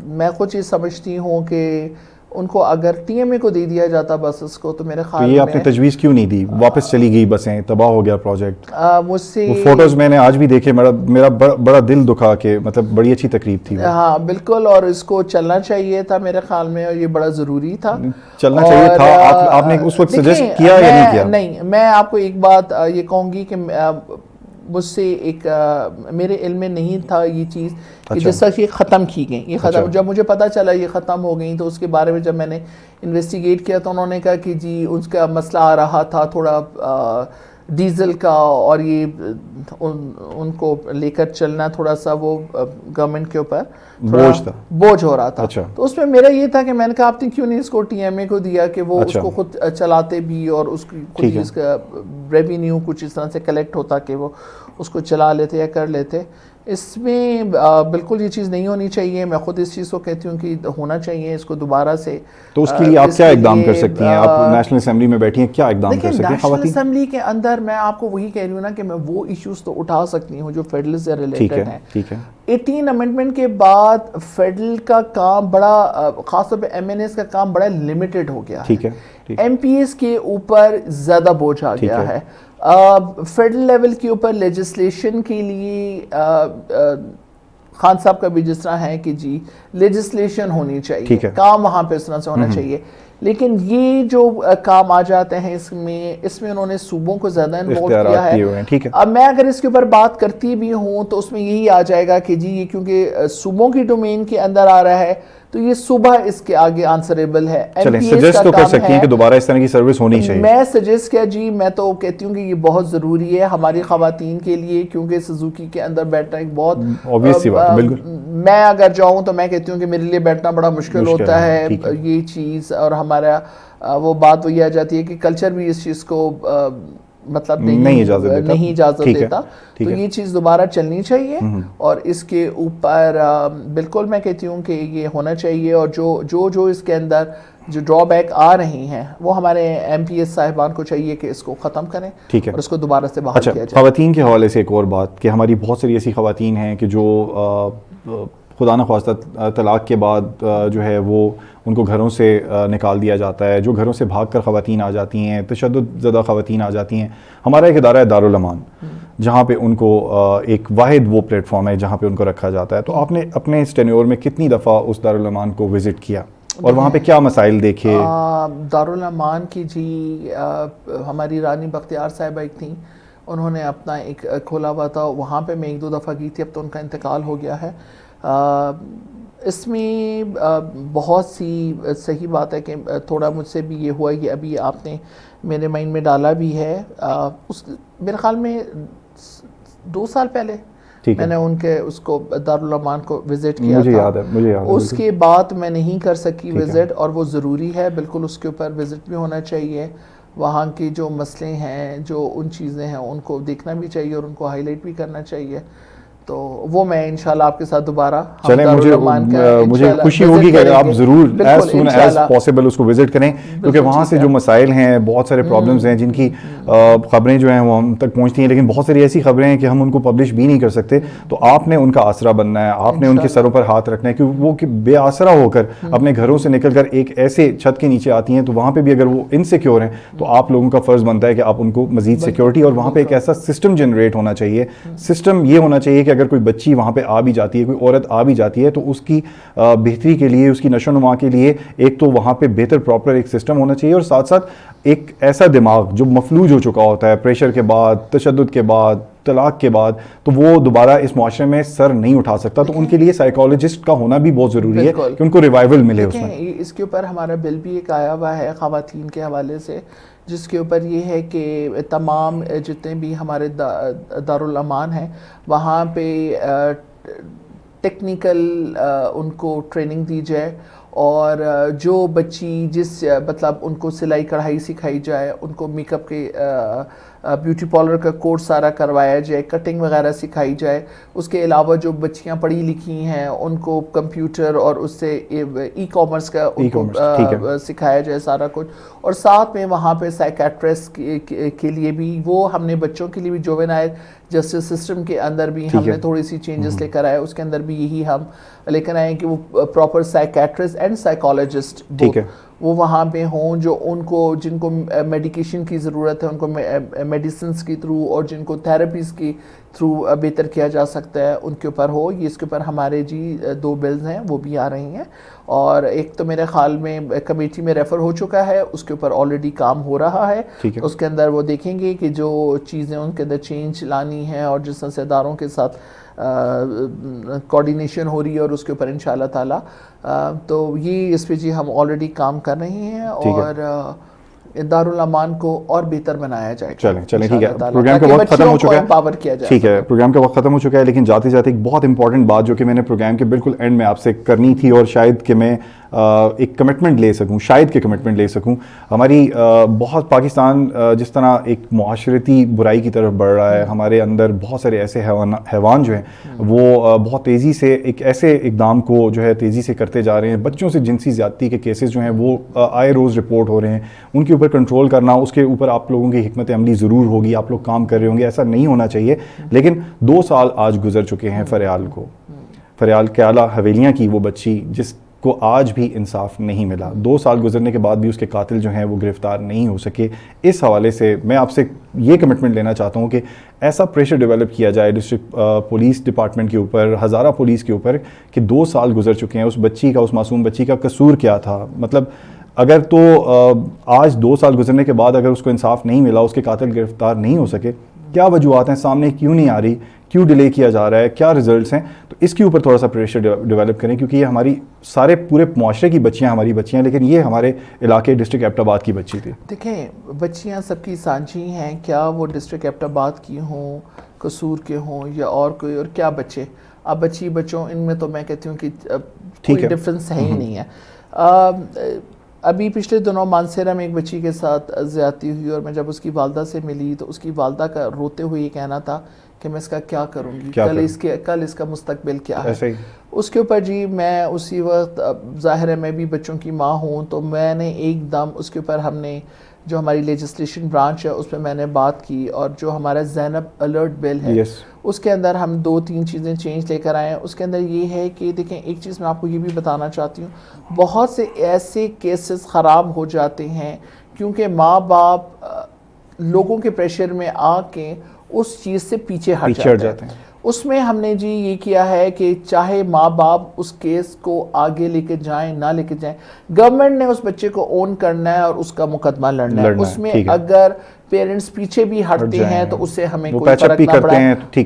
میں خود چیز سمجھتی ہوں کہ ان کو اگر ٹی ایم اے کو دے دیا جاتا بسز کو تو میرے خیال میں یہ آپ نے تجویز کیوں نہیں دی؟ واپس چلی گئی بسیں، تباہ ہو گیا پروجیکٹ. مجھ سے وہ فوٹوز میں نے آج بھی دیکھے، میرا بڑا دل دکھا کہ مطلب بڑی اچھی تقریب تھی. ہاں بالکل، اور اس کو چلنا چاہیے تھا میرے خیال میں، اور یہ بڑا ضروری تھا. چلنا چاہیے تھا. آپ نے اس وقت سجیسٹ کیا یا نہیں کیا؟ نہیں، میں آپ کو ایک بات یہ کہوں گی کہ مجھ سے ایک میرے علم میں نہیں تھا یہ چیز کہ جس طرح یہ ختم کی گئی. یہ ختم جب مجھے پتا چلا یہ ختم ہو گئی تو اس کے بارے میں جب میں نے انویسٹیگیٹ کیا تو انہوں نے کہا کہ جی اس کا مسئلہ آ رہا تھا تھوڑا ڈیزل کا، اور یہ ان کو لے کر چلنا تھوڑا سا وہ گورنمنٹ کے اوپر بوجھ ہو رہا تھا. تو اس میں میرا یہ تھا کہ میں نے کہا آپ نے کیوں نہیں اس کو ٹی ایم اے کو دیا کہ وہ اس کو خود چلاتے بھی اور اس کی خود اس کا ریونیو کچھ اس طرح سے کلیکٹ ہوتا کہ وہ اس کو چلا لیتے یا کر لیتے. اس میں بالکل یہ چیز نہیں ہونی چاہیے. میں خود اس چیز کو کہتی ہوں کہ ہونا چاہیے اس کو دوبارہ سے. تو اس کے لیے آپ کیا اقدام کر سکتی ہیں؟ آپ نیشنل اسمبلی میں بیٹھی ہیں، کیا اقدام کر سکتی ہیں خواتین؟ نیشنل اسمبلی کے اندر میں آپ کو وہی کہہ رہی ہوں نا کہ میں وہ ایشوز تو اٹھا سکتی ہوں جو فیڈرل سے ریلیٹڈ ہیں. ٹھیک ہے. 18 امینڈمنٹ کے بعد فیڈرل کا کام بڑا، خاص طور پہ ایم این ایس کا کام بڑا لمیٹڈ ہو گیا. ٹھیک ہے. ایم پی ایس کے اوپر زیادہ بوجھ آ گیا ہے. فیڈرل لیول کے اوپر لیجسلیشن کے لیے خان صاحب کا بھی جس طرح ہے کہ جی لیجسلیشن ہونی چاہیے، کام وہاں پہ اس طرح سے ہونا چاہیے. لیکن یہ جو کام آ جاتے ہیں اس میں انہوں نے صوبوں کو زیادہ انوالو کیا ہے. اب میں اگر اس کے اوپر بات کرتی بھی ہوں تو اس میں یہی آ جائے گا کہ جی یہ کیونکہ صوبوں کی ڈومین کے اندر آ رہا ہے تو یہ صوبہ اس کے آگے آنسریبل ہے. چلیں سجیسٹ تو کر سکتی ہیں کہ دوبارہ اس طرح کی سروس ہونی چاہیے. میں سجیسٹ کیا جی، میں تو کہتی ہوں کہ یہ بہت ضروری ہے ہماری خواتین کے لیے، کیونکہ سزوکی کے اندر بیٹھنا ایک بہت obvious سی بات ہے. بالکل میں اگر جاؤں تو میں کہتی ہوں کہ میرے لیے بیٹھنا بڑا مشکل ہوتا ہے یہ چیز. اور ہمارا وہ بات وہی آ جاتی ہے کہ کلچر بھی اس چیز کو مطلب نہیں اجازت دیتا. تو یہ چیز دوبارہ چلنی چاہیے اور اس کے اوپر بالکل میں کہتی ہوں کہ یہ ہونا چاہیے. اور جو اس کے اندر جو ڈرا بیک آ رہی ہیں وہ ہمارے ایم پی ایس صاحبان کو چاہیے کہ اس کو ختم کریں اور اس کو دوبارہ سے بحال کیا جائے. خواتین کے حوالے سے ایک اور بات کہ ہماری بہت ساری ایسی خواتین ہیں کہ جو خدا نخواستہ طلاق کے بعد جو ہے وہ ان کو گھروں سے نکال دیا جاتا ہے، جو گھروں سے بھاگ کر خواتین آ جاتی ہیں، تشدد زدہ خواتین آ جاتی ہیں. ہمارا ایک ادارہ ہے دارالامان، جہاں پہ ان کو ایک واحد وہ پلیٹ فارم ہے جہاں پہ ان کو رکھا جاتا ہے. تو آپ نے اپنے اس ٹینیور میں کتنی دفعہ اس دارالامان کو وزٹ کیا اور وہاں پہ کیا مسائل دیکھے؟ دارالامان کی جی ہماری رانی بختیار صاحبہ ایک تھیں، انہوں نے اپنا ایک کھولا ہوا تھا، وہاں پہ میں 1-2 دفعہ گئی تھی. اب تو ان کا انتقال ہو گیا ہے. اس میں بہت سی صحیح بات ہے کہ تھوڑا مجھ سے بھی یہ ہوا کہ ابھی آپ نے میرے مائنڈ میں ڈالا بھی ہے. میرے خیال میں 2 سال پہلے میں نے اس کو دارالامان کو وزٹ کیا تھا. مجھے یاد ہے. اس کے بعد میں نہیں کر سکی وزٹ، اور وہ ضروری ہے بالکل. اس کے اوپر وزٹ بھی ہونا چاہیے. وہاں کے جو مسئلے ہیں، جو ان چیزیں ہیں، ان کو دیکھنا بھی چاہیے اور ان کو ہائی لائٹ بھی کرنا چاہیے. تو وہ میں انشاءاللہ آپ کے ساتھ دوبارہ چلیں. مجھے خوشی ہوگی کہ آپ ضرور ایز سون ایز پاسبل اس کو وزٹ کریں، کیونکہ وہاں سے جو مسائل ہیں، بہت سارے پرابلمز ہیں جن کی خبریں جو ہیں وہ ہم تک پہنچتی ہیں، لیکن بہت ساری ایسی خبریں ہیں کہ ہم ان کو پبلش بھی نہیں کر سکتے. تو آپ نے ان کا آسرا بننا ہے، آپ نے ان کے سروں پر ہاتھ رکھنا ہے کہ وہ بے آسرا ہو کر اپنے گھروں سے نکل کر ایک ایسے چھت کے نیچے آتی ہیں. تو وہاں پہ بھی اگر وہ انسیکیور ہیں تو آپ لوگوں کا فرض بنتا ہے کہ آپ ان کو مزید سیکیورٹی، اور وہاں پہ ایک ایسا سسٹم جنریٹ ہونا چاہیے. سسٹم یہ ہونا چاہیے کہ اگر کوئی بچی وہاں پہ آ بھی جاتی ہے، کوئی عورت آ بھی جاتی ہے، تو اس کی بہتری کے لیے، اس کی نشو و نما کے لیے ایک تو وہاں پہ بہتر پراپر ایک سسٹم ہونا چاہیے، اور ساتھ ساتھ ایک ایسا دماغ جو مفلوج ہو چکا ہوتا ہے پریشر کے بعد، تشدد کے بعد، طلاق کے بعد، تو وہ دوبارہ اس معاشرے میں سر نہیں اٹھا سکتا. تو ان کے لیے سائیکالوجسٹ کا ہونا بھی بہت ضروری ہے کہ ان کو ریوائول ملے. اس میں اس کے اوپر ہمارا بل بھی ایک آیا ہوا ہے خواتین کے حوالے سے، جس کے اوپر یہ ہے کہ تمام جتنے بھی ہمارے دارالامان ہیں وہاں پہ ٹیکنیکل ان کو ٹریننگ دی جائے, اور جو بچی جس مطلب ان کو سلائی کڑھائی سکھائی جائے, ان کو میک اپ کے بیوٹی پارلر کا کورس سارا کروایا جائے, کٹنگ وغیرہ سکھائی جائے. اس کے علاوہ جو بچیاں پڑھی لکھی ہیں ان کو کمپیوٹر اور اس سے ای کامرس کا ان کو سکھایا جائے سارا کچھ. اور ساتھ میں وہاں پہ سائیکیٹرسٹ کے لیے بھی, وہ ہم نے بچوں کے لیے بھی جووینائل جسٹس سسٹم کے اندر بھی ہم نے تھوڑی سی چینجز لے کر آئے. اس کے اندر بھی یہی ہم لے کر آئے کہ وہ پراپر سائیکیٹرسٹ اینڈ سائیکالوجسٹ وہ وہاں پہ ہوں, جو ان کو جن کو میڈیکیشن کی ضرورت ہے ان کو میڈیسنس کے تھرو, اور جن کو تھراپیز کے تھرو بہتر کیا جا سکتا ہے ان کے اوپر ہو. یہ اس کے اوپر ہمارے 2 بلز ہیں وہ بھی آ رہی ہیں, اور ایک تو میرے خیال میں کمیٹی میں ریفر ہو چکا ہے, اس کے اوپر آلریڈی کام ہو رہا ہے. اس کے اندر وہ دیکھیں گے کہ جو چیزیں ان کے اندر چینج لانی ہیں, اور جس طرح سے اداروں کے ساتھ کوارڈینیشن ہو رہی ہے, اور اس کے اوپر انشاءاللہ تعالی تو یہ اس پہ ہم آلریڈی کام کر رہے ہیں, اور دارالامان کو اور بہتر بنایا جائے گا. چلیں ٹھیک ہے, پروگرام کا وقت ختم ہو چکا ہے. ٹھیک ہے, پروگرام کا وقت ختم ہو چکا ہے, لیکن جاتے جاتے ایک بہت امپورٹنٹ بات جو کہ میں نے پروگرام کے بالکل اینڈ میں آپ سے کرنی تھی, اور شاید کہ میں ایک کمٹمنٹ لے سکوں, شاید کہ کمٹمنٹ لے سکوں. ہماری بہت پاکستان جس طرح ایک معاشرتی برائی کی طرف بڑھ رہا ہے, ہمارے اندر بہت سارے ایسے حیوان جو ہیں وہ بہت تیزی سے ایک ایسے اقدام کو جو ہے تیزی سے کرتے جا رہے ہیں. بچوں سے جنسی زیادتی کے کیسز جو ہیں وہ آئے روز رپورٹ ہو رہے ہیں. ان کے اوپر کنٹرول کرنا, اس کے اوپر آپ لوگوں کی حکمت عملی ضرور ہوگی, آپ لوگ کام کر رہے ہوں گے, ایسا نہیں ہونا چاہیے. لیکن 2 سال آج گزر چکے ہیں فریال کے اعلیٰ حویلیاں کی وہ بچی جس کو آج بھی انصاف نہیں ملا. 2 سال گزرنے کے بعد بھی اس کے قاتل جو ہیں وہ گرفتار نہیں ہو سکے. اس حوالے سے میں آپ سے یہ کمٹمنٹ لینا چاہتا ہوں کہ ایسا پریشر ڈیولپ کیا جائے ڈسٹرکٹ پولیس ڈپارٹمنٹ کے اوپر, ہزارہ پولیس کے اوپر, کہ 2 سال گزر چکے ہیں, اس بچی کا, اس معصوم بچی کا قصور کیا تھا. مطلب اگر تو آج 2 سال گزرنے کے بعد اگر اس کو انصاف نہیں ملا, اس کے قاتل گرفتار نہیں ہو سکے, کیا وجوہات ہیں سامنے, کیوں نہیں آ رہی, کیوں ڈیلے کیا جا رہا ہے, کیا ریزلٹس ہیں؟ تو اس کے اوپر تھوڑا سا پریشر ڈیولپ کریں, کیونکہ یہ ہماری سارے پورے معاشرے کی بچیاں ہماری بچیاں, لیکن یہ ہمارے علاقے ڈسٹرکٹ ایبٹ آباد کی بچی تھی. دیکھیں, بچیاں سب کی سانچی ہیں, کیا وہ ڈسٹرکٹ ایبٹ آباد کی ہوں, قصور کے ہوں, یا اور کوئی, اور کیا بچے. اب بچوں ان میں تو میں کہتی ہوں کہ کوئی ڈفرینس ہے ہی نہیں ہے. ابھی پچھلے دنوں مانسیرہ میں ایک بچی کے ساتھ زیادتی ہوئی, اور میں جب اس کی والدہ سے ملی تو اس کی والدہ کا روتے ہوئے یہ کہنا تھا کہ میں اس کا کیا کروں گی, کل اس کا مستقبل کیا ہے. اس کے اوپر میں اسی وقت, ظاہر ہے میں بھی بچوں کی ماں ہوں, تو میں نے ایک دم اس کے اوپر ہم نے جو ہماری لیجسلیشن برانچ ہے اس پہ میں نے بات کی, اور جو ہمارا زینب الرٹ بل ہے اس کے اندر ہم 2-3 چیزیں چینج لے کر آئے ہیں. اس کے اندر یہ ہے کہ دیکھیں, ایک چیز میں آپ کو یہ بھی بتانا چاہتی ہوں, بہت سے ایسے کیسز خراب ہو جاتے ہیں کیونکہ ماں باپ لوگوں کے پریشر میں آ کے اس چیز سے پیچھے ہٹ جاتے ہیں. اس میں ہم نے یہ کیا ہے کہ چاہے ماں باپ اس کیس کو آگے لے کے جائیں نہ لے کے جائیں, گورنمنٹ نے اس بچے کو اون کرنا ہے اور اس کا مقدمہ لڑنا ہے. اس میں اگر پیرنٹس پیچھے بھی ہٹتے ہیں تو اس سے ہمیں کوئی فرق نہ پڑا,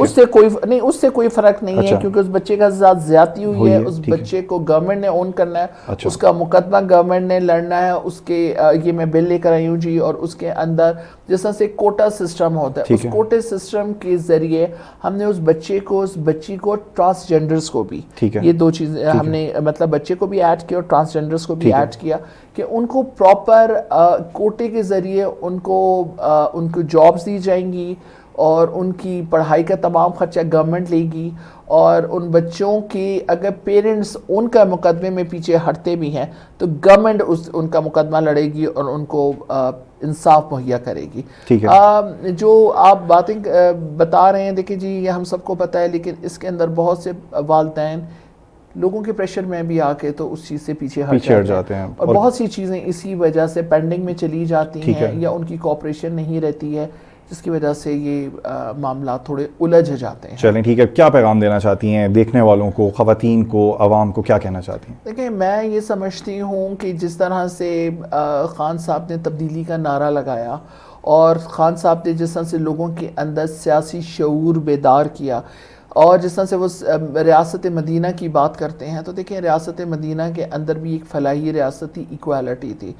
اس سے کوئی فرق نہیں ہے, کیونکہ اس بچے کا ساتھ زیادتی ہوئی ہے, اس بچے کو گورنمنٹ نے اون کرنا ہے, اس کا مقدمہ گورنمنٹ نے لڑنا ہے. اس کے یہ میں بل لے کر آئی ہوں اور اس کے اندر جس طرح سے کوٹا سسٹم ہوتا ہے, اس کوٹے سسٹم کے ذریعے ہم نے اس بچی کو ٹرانسجینڈرز کو بھی, یہ 2 چیزیں ہم نے مطلب بچے کو بھی ایڈ کیا اور ٹرانسجینڈرز کو بھی ایڈ کیا, کہ ان کو پراپر کوٹے کے ذریعے ان کو جابز دی جائیں گی, اور ان کی پڑھائی کا تمام خرچہ گورنمنٹ لے گی. اور ان بچوں کی اگر پیرنٹس ان کا مقدمے میں پیچھے ہٹتے بھی ہیں تو گورنمنٹ ان کا مقدمہ لڑے گی اور ان کو انصاف مہیا کرے گی. جو آپ باتیں بتا رہے ہیں, دیکھیں جی یہ ہم سب کو پتہ ہے, لیکن اس کے اندر بہت سے والدین لوگوں کے پریشر میں بھی آ کے تو اس چیز سے پیچھے ہٹ جاتے ہیں, اور بہت سی چیزیں اسی وجہ سے پینڈنگ میں چلی جاتی ہیں, یا ان کی کوآپریشن نہیں رہتی ہے, جس کی وجہ سے یہ معاملات تھوڑے الجھ جاتے ہیں. چلیں ٹھیک ہے, کیا پیغام دینا چاہتی ہیں دیکھنے والوں کو, خواتین کو, عوام کو, کیا کہنا چاہتی ہیں؟ دیکھیں, میں یہ سمجھتی ہوں کہ جس طرح سے خان صاحب نے تبدیلی کا نعرہ لگایا, اور خان صاحب نے جس طرح سے لوگوں کے اندر سیاسی شعور بیدار کیا, اور جس طرح سے وہ ریاست مدینہ کی بات کرتے ہیں, تو دیکھیں ریاست مدینہ کے اندر بھی ایک فلاحی ریاستی ایکوالٹی تھی.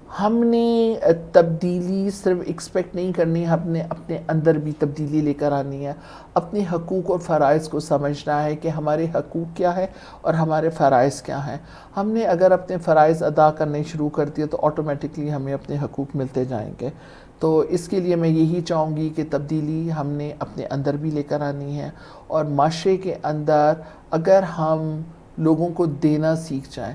ہم نے تبدیلی صرف ایکسپیکٹ نہیں کرنی، ہم نے اپنے اندر بھی تبدیلی لے کر آنی ہے، اپنے حقوق اور فرائض کو سمجھنا ہے کہ ہمارے حقوق کیا ہے اور ہمارے فرائض کیا ہیں۔ ہم نے اگر اپنے فرائض ادا کرنے شروع کر دیے تو آٹومیٹکلی ہمیں اپنے حقوق ملتے جائیں گے۔ تو اس کے لیے میں یہی چاہوں گی کہ تبدیلی ہم نے اپنے اندر بھی لے کر آنی ہے، اور معاشرے کے اندر اگر ہم لوگوں کو دینا سیکھ جائیں،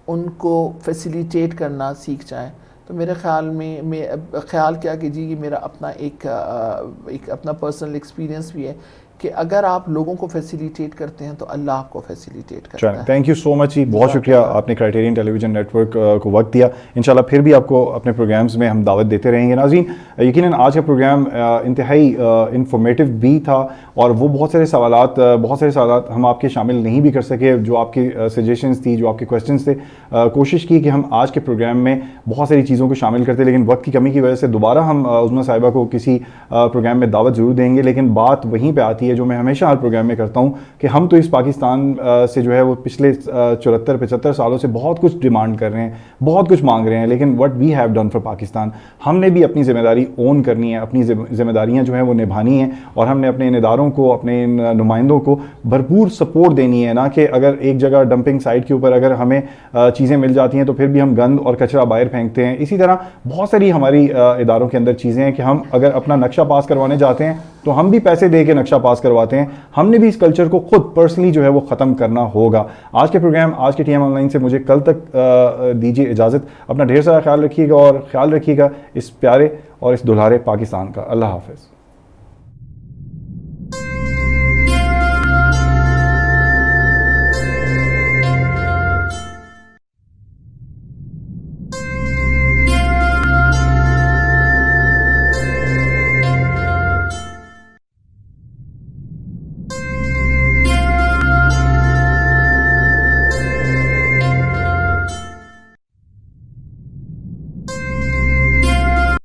ان کو فیسیلیٹیٹ کرنا سیکھ جائیں، تو میرے خیال میں خیال کیا کہ جی یہ میرا اپنا ایک اپنا پرسنل ایکسپیرینس بھی ہے کہ اگر آپ لوگوں کو فیسیلیٹیٹ کرتے ہیں تو اللہ آپ کو فیسیلیٹیٹ کرتا ہے۔ تھینک یو سو مچ جی، بہت شکریہ آپ نے criterion television net work کو وقت دیا۔ انشاءاللہ پھر بھی آپ کو اپنے پروگرامز میں ہم دعوت دیتے رہیں گے۔ ناظرین یقیناً آج کا پروگرام انتہائی انفارمیٹیو بھی تھا، اور وہ بہت سارے سوالات ہم آپ کے شامل نہیں بھی کر سکے، جو آپ کی سجیشنز تھی، جو آپ کے کویسچنز تھے۔ کوشش کی کہ ہم آج کے پروگرام میں بہت ساری چیزوں کو شامل کرتے، لیکن وقت کی کمی کی وجہ سے دوبارہ ہم عظمیٰ صاحبہ کو کسی پروگرام میں دعوت ضرور دیں گے۔ لیکن بات وہیں پہ آتی ہے جو میں ہمیشہ ہر پروگرام میں کرتا ہوں کہ ہم تو اس پاکستان سے جو ہے وہ پچھلے 74-75 سالوں سے بہت کچھ ڈیمانڈ کر رہے ہیں، بہت کچھ مانگ رہے ہیں، لیکن what we have done for Pakistan, ہم نے بھی اپنی ذمہ داری اون کرنی ہے، اپنی ذمہ داریاں جو ہیں وہ نبھانی ہیں، اور ہم نے اپنے ان اداروں کو، اپنے ان نمائندوں کو بھرپور سپورٹ دینی ہے، نہ کہ اگر ایک جگہ ڈمپنگ سائٹ کے اوپر اگر ہمیں چیزیں مل جاتی ہیں تو پھر بھی ہم گند اور کچرا باہر پھینکتے ہیں۔ اسی طرح بہت ساری ہماری اداروں کے اندر چیزیں ہیں کہ ہم اگر اپنا نقشہ پاس کروانے جاتے ہیں تو ہم بھی پیسے دے کے نقشہ پاس کرواتے ہیں۔ ہم نے بھی اس کلچر کو خود پرسنلی جو ہے وہ ختم کرنا ہوگا۔ آج کے پروگرام، آج کے ٹی ایم آن لائن سے مجھے کل تک دیجیے اجازت۔ اپنا ڈھیر سارا خیال رکھیے گا، اور خیال رکھیے گا اس پیارے اور اس دلہارے پاکستان کا۔ اللہ حافظ۔